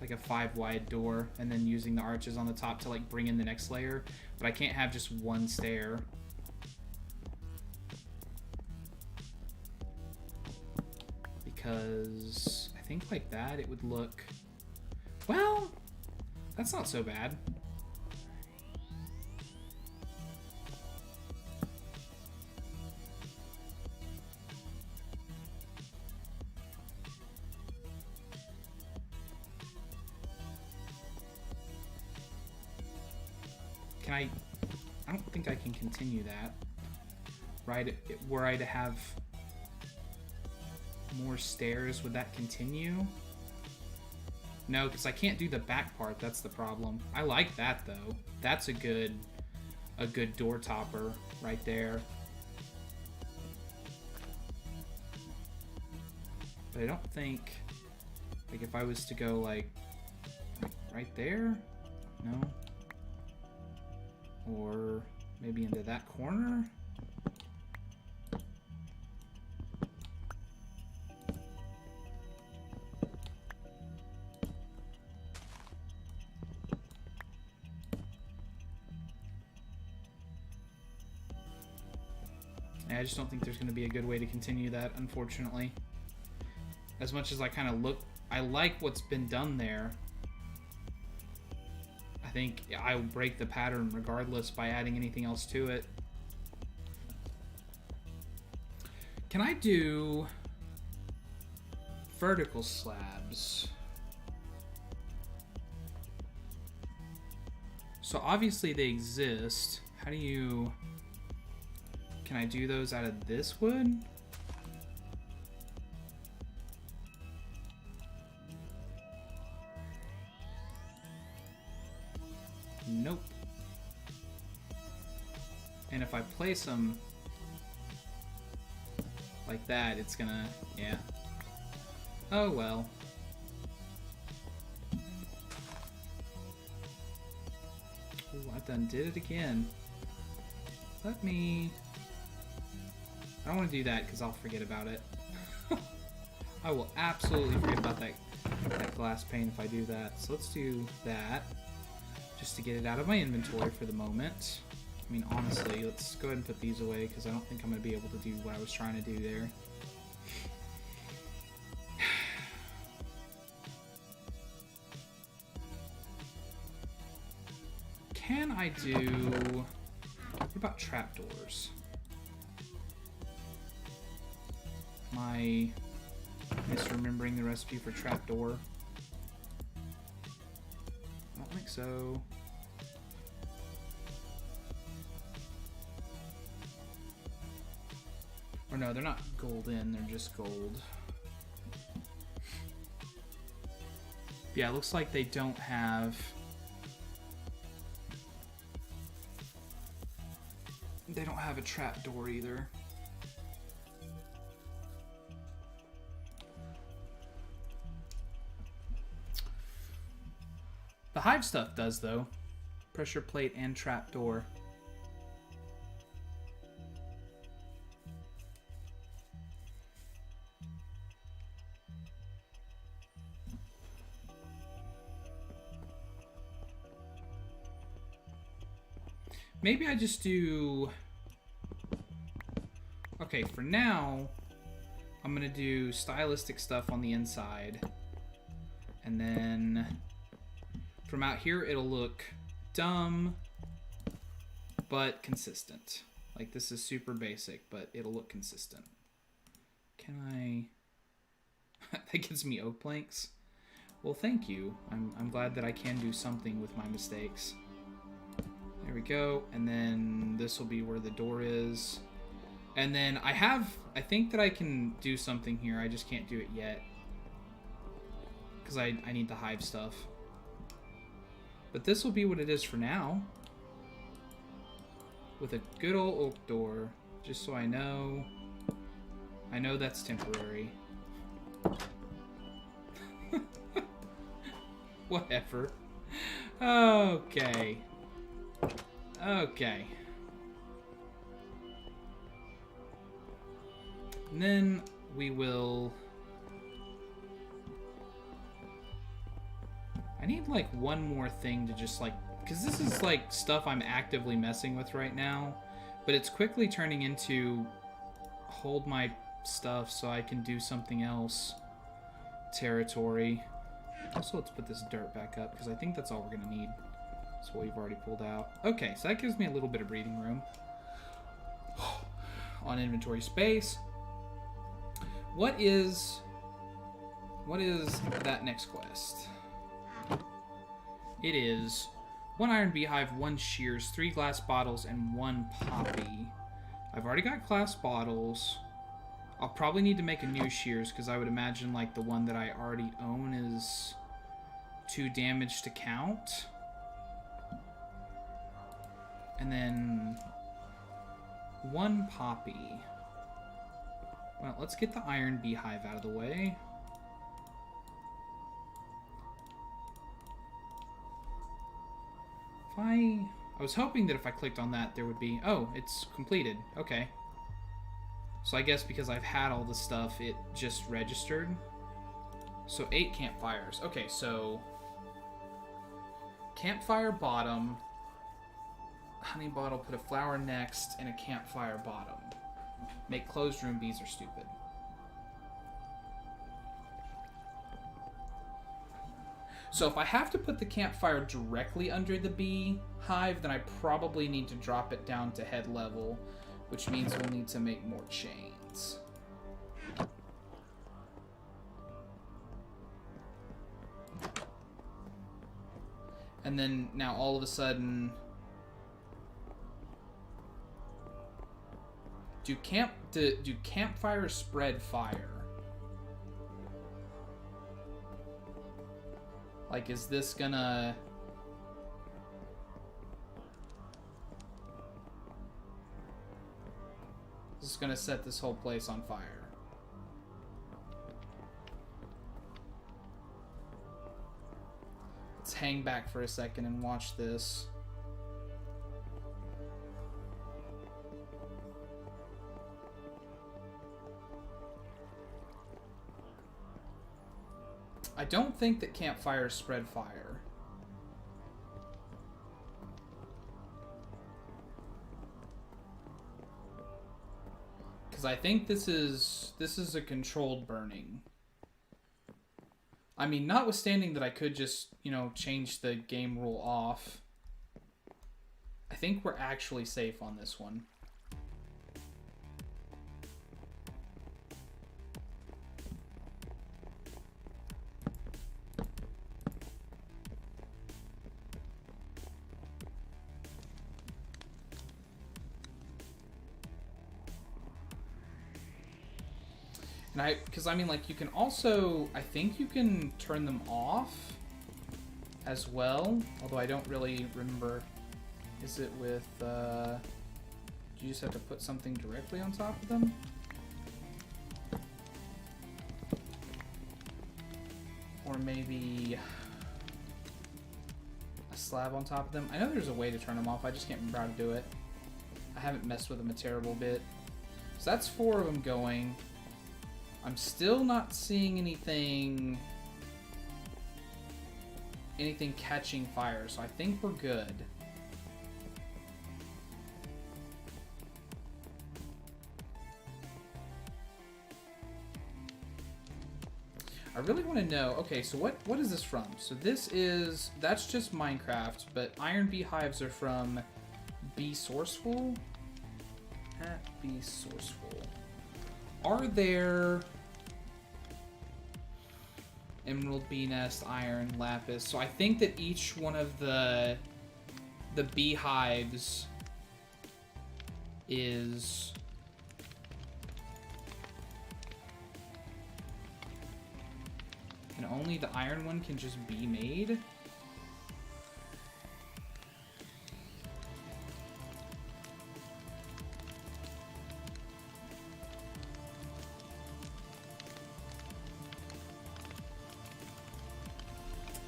Like a 5 wide door. And then using the arches on the top to like bring in the next layer. But I can't have just one stair. Because I think like that it would look... Well, that's not so bad. Can I don't think I can continue that. Right, were I to have more stairs, would that continue? No, because I can't do the back part, that's the problem. I like that though. That's a good door topper right there. But I don't think, like if I was to go like right there, no. Or maybe into that corner. I just don't think there's going to be a good way to continue that, unfortunately. As much as I kind of I like what's been done there. I think I will break the pattern regardless by adding anything else to it. Can I do vertical slabs? So obviously they exist. How do you... Can I do those out of this wood? Nope. And if I place them like that, it's gonna, yeah. Oh well. Ooh, I done did it again. Let me... I don't want to do that because I'll forget about it. I will absolutely forget about that glass pane if I do that. So let's do that. Just to get it out of my inventory for the moment. I mean, honestly, let's go ahead and put these away because I don't think I'm going to be able to do what I was trying to do there. Can I do... What about trapdoors? Am I misremembering the recipe for trapdoor? I don't think so. Or no, they're not golden, they're just gold. Yeah, it looks like they don't have... They don't have a trapdoor either. The hive stuff does, though. Pressure plate and trapdoor. Maybe I just do... Okay, for now, I'm going to do stylistic stuff on the inside. And then from out here, it'll look dumb, but consistent. Like, this is super basic, but it'll look consistent. Can I... That gives me oak planks. Well, thank you. I'm glad that I can do something with my mistakes. There we go, and then this will be where the door is. And then I think that I can do something here, I just can't do it yet. Because I need the hive stuff. But this will be what it is for now. With a good old oak door, just so I know. I know that's temporary. Whatever. Okay. Okay. And then we will... I need like one more thing to just like... Because this is like stuff I'm actively messing with right now. But it's quickly turning into hold my stuff so I can do something else territory. Also, let's put this dirt back up because I think that's all we're going to need. That's what we've already pulled out. Okay, so that gives me a little bit of breathing room on inventory space. What is that next quest? It is 1 iron beehive, 1 shears, 3 glass bottles, and 1 poppy. I've already got glass bottles. I'll probably need to make a new shears because I would imagine like the one that I already own is too damaged to count. And then 1 poppy. Well, let's get the iron beehive out of the way. I was hoping that if I clicked on that, there would be... Oh, it's completed. Okay. So I guess because I've had all the stuff, it just registered. So 8 campfires. Okay, so... Campfire bottom... Honey bottle, put a flower next, and a campfire bottom. Make closed room bees are stupid. So if I have to put the campfire directly under the bee hive, then I probably need to drop it down to head level, which means we'll need to make more chains. And then now all of a sudden... Do campfires spread fire? Like, is this gonna... Is this gonna set this whole place on fire? hang back for a second and watch this. I don't think that campfires spread fire. Because I think this is a controlled burning. I mean, notwithstanding that I could just, you know, change the game rule off, I think we're actually safe on this one. And because I mean, like, you can also, I think you can turn them off as well, although I don't really remember. Is it with, do you just have to put something directly on top of them? Or maybe a slab on top of them? I know there's a way to turn them off, I just can't remember how to do it. I haven't messed with them a terrible bit. So that's 4 of them going. I'm still not seeing anything catching fire, so I think we're good. I really want to know, okay, so what is this from? So that's just Minecraft, but iron beehives are from Bee Sourceful? At Bee Sourceful. Are there emerald, bee nest, iron, lapis? So I think that each one of the beehives is and only the iron one can just be made.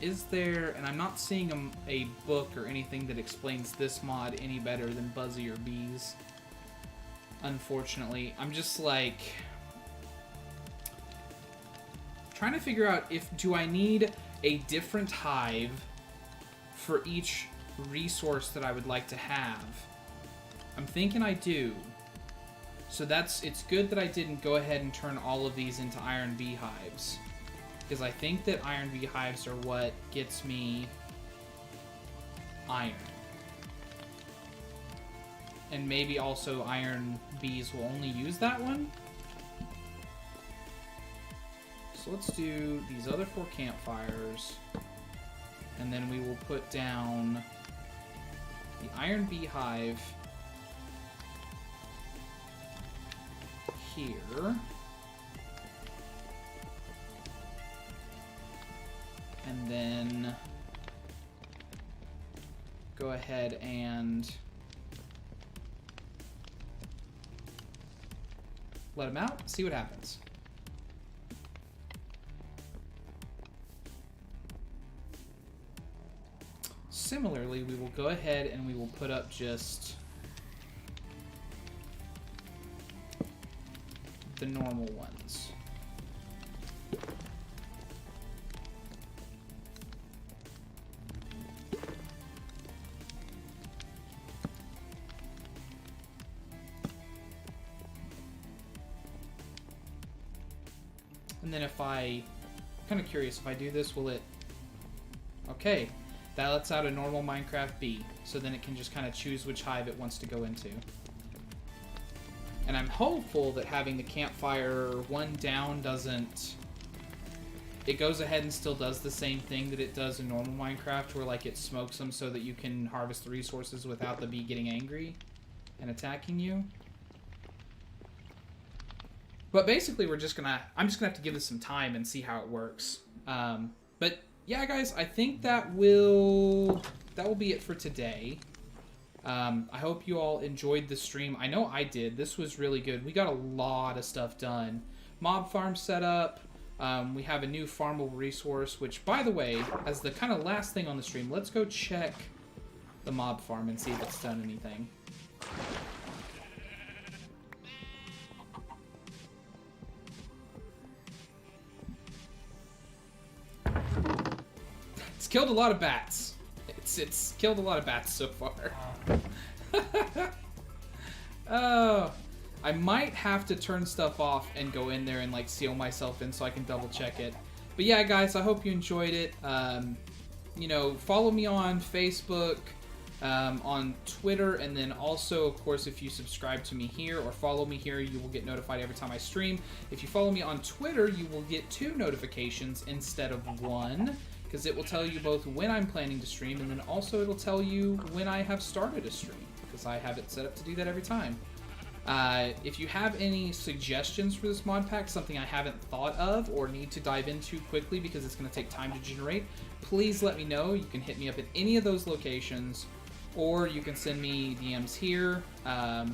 Is there, and I'm not seeing a book or anything that explains this mod any better than Buzzy or Bees. Unfortunately, I'm just like trying to figure out do I need a different hive for each resource that I would like to have. I'm thinking I do. So it's good that I didn't go ahead and turn all of these into iron beehives. Because I think that iron beehives are what gets me iron. And maybe also iron bees will only use that one. So let's do these other 4 campfires. And then we will put down the iron beehive here. And then go ahead and let them out, see what happens. Similarly, we will go ahead and we will put up just the normal ones. And then if I'm kind of curious, if I do this, will it... Okay, that lets out a normal Minecraft bee, so then it can just kind of choose which hive it wants to go into. And I'm hopeful that having the campfire one down doesn't... It goes ahead and still does the same thing that it does in normal Minecraft, where like it smokes them so that you can harvest the resources without the bee getting angry and attacking you. But basically, I'm just gonna have to give this some time and see how it works. But yeah, guys, I think that will be it for today. I hope you all enjoyed the stream. I know I did. This was really good. We got a lot of stuff done. Mob farm set up. We have a new farmable resource, which, by the way, as the kind of last thing on the stream, let's go check the mob farm and see if it's done anything. It's killed a lot of bats. It's killed a lot of bats so far. Oh, I might have to turn stuff off and go in there and like seal myself in so I can double check it. But yeah, guys, I hope you enjoyed it. You know, follow me on Facebook, on Twitter, and then also, of course, if you subscribe to me here or follow me here, you will get notified every time I stream. If you follow me on Twitter, you will get 2 notifications instead of 1, because it will tell you both when I'm planning to stream, and then also it'll tell you when I have started a stream, because I have it set up to do that every time. If you have any suggestions for this mod pack, something I haven't thought of or need to dive into quickly because it's going to take time to generate, please let me know. You can hit me up at any of those locations, or you can send me DMs here.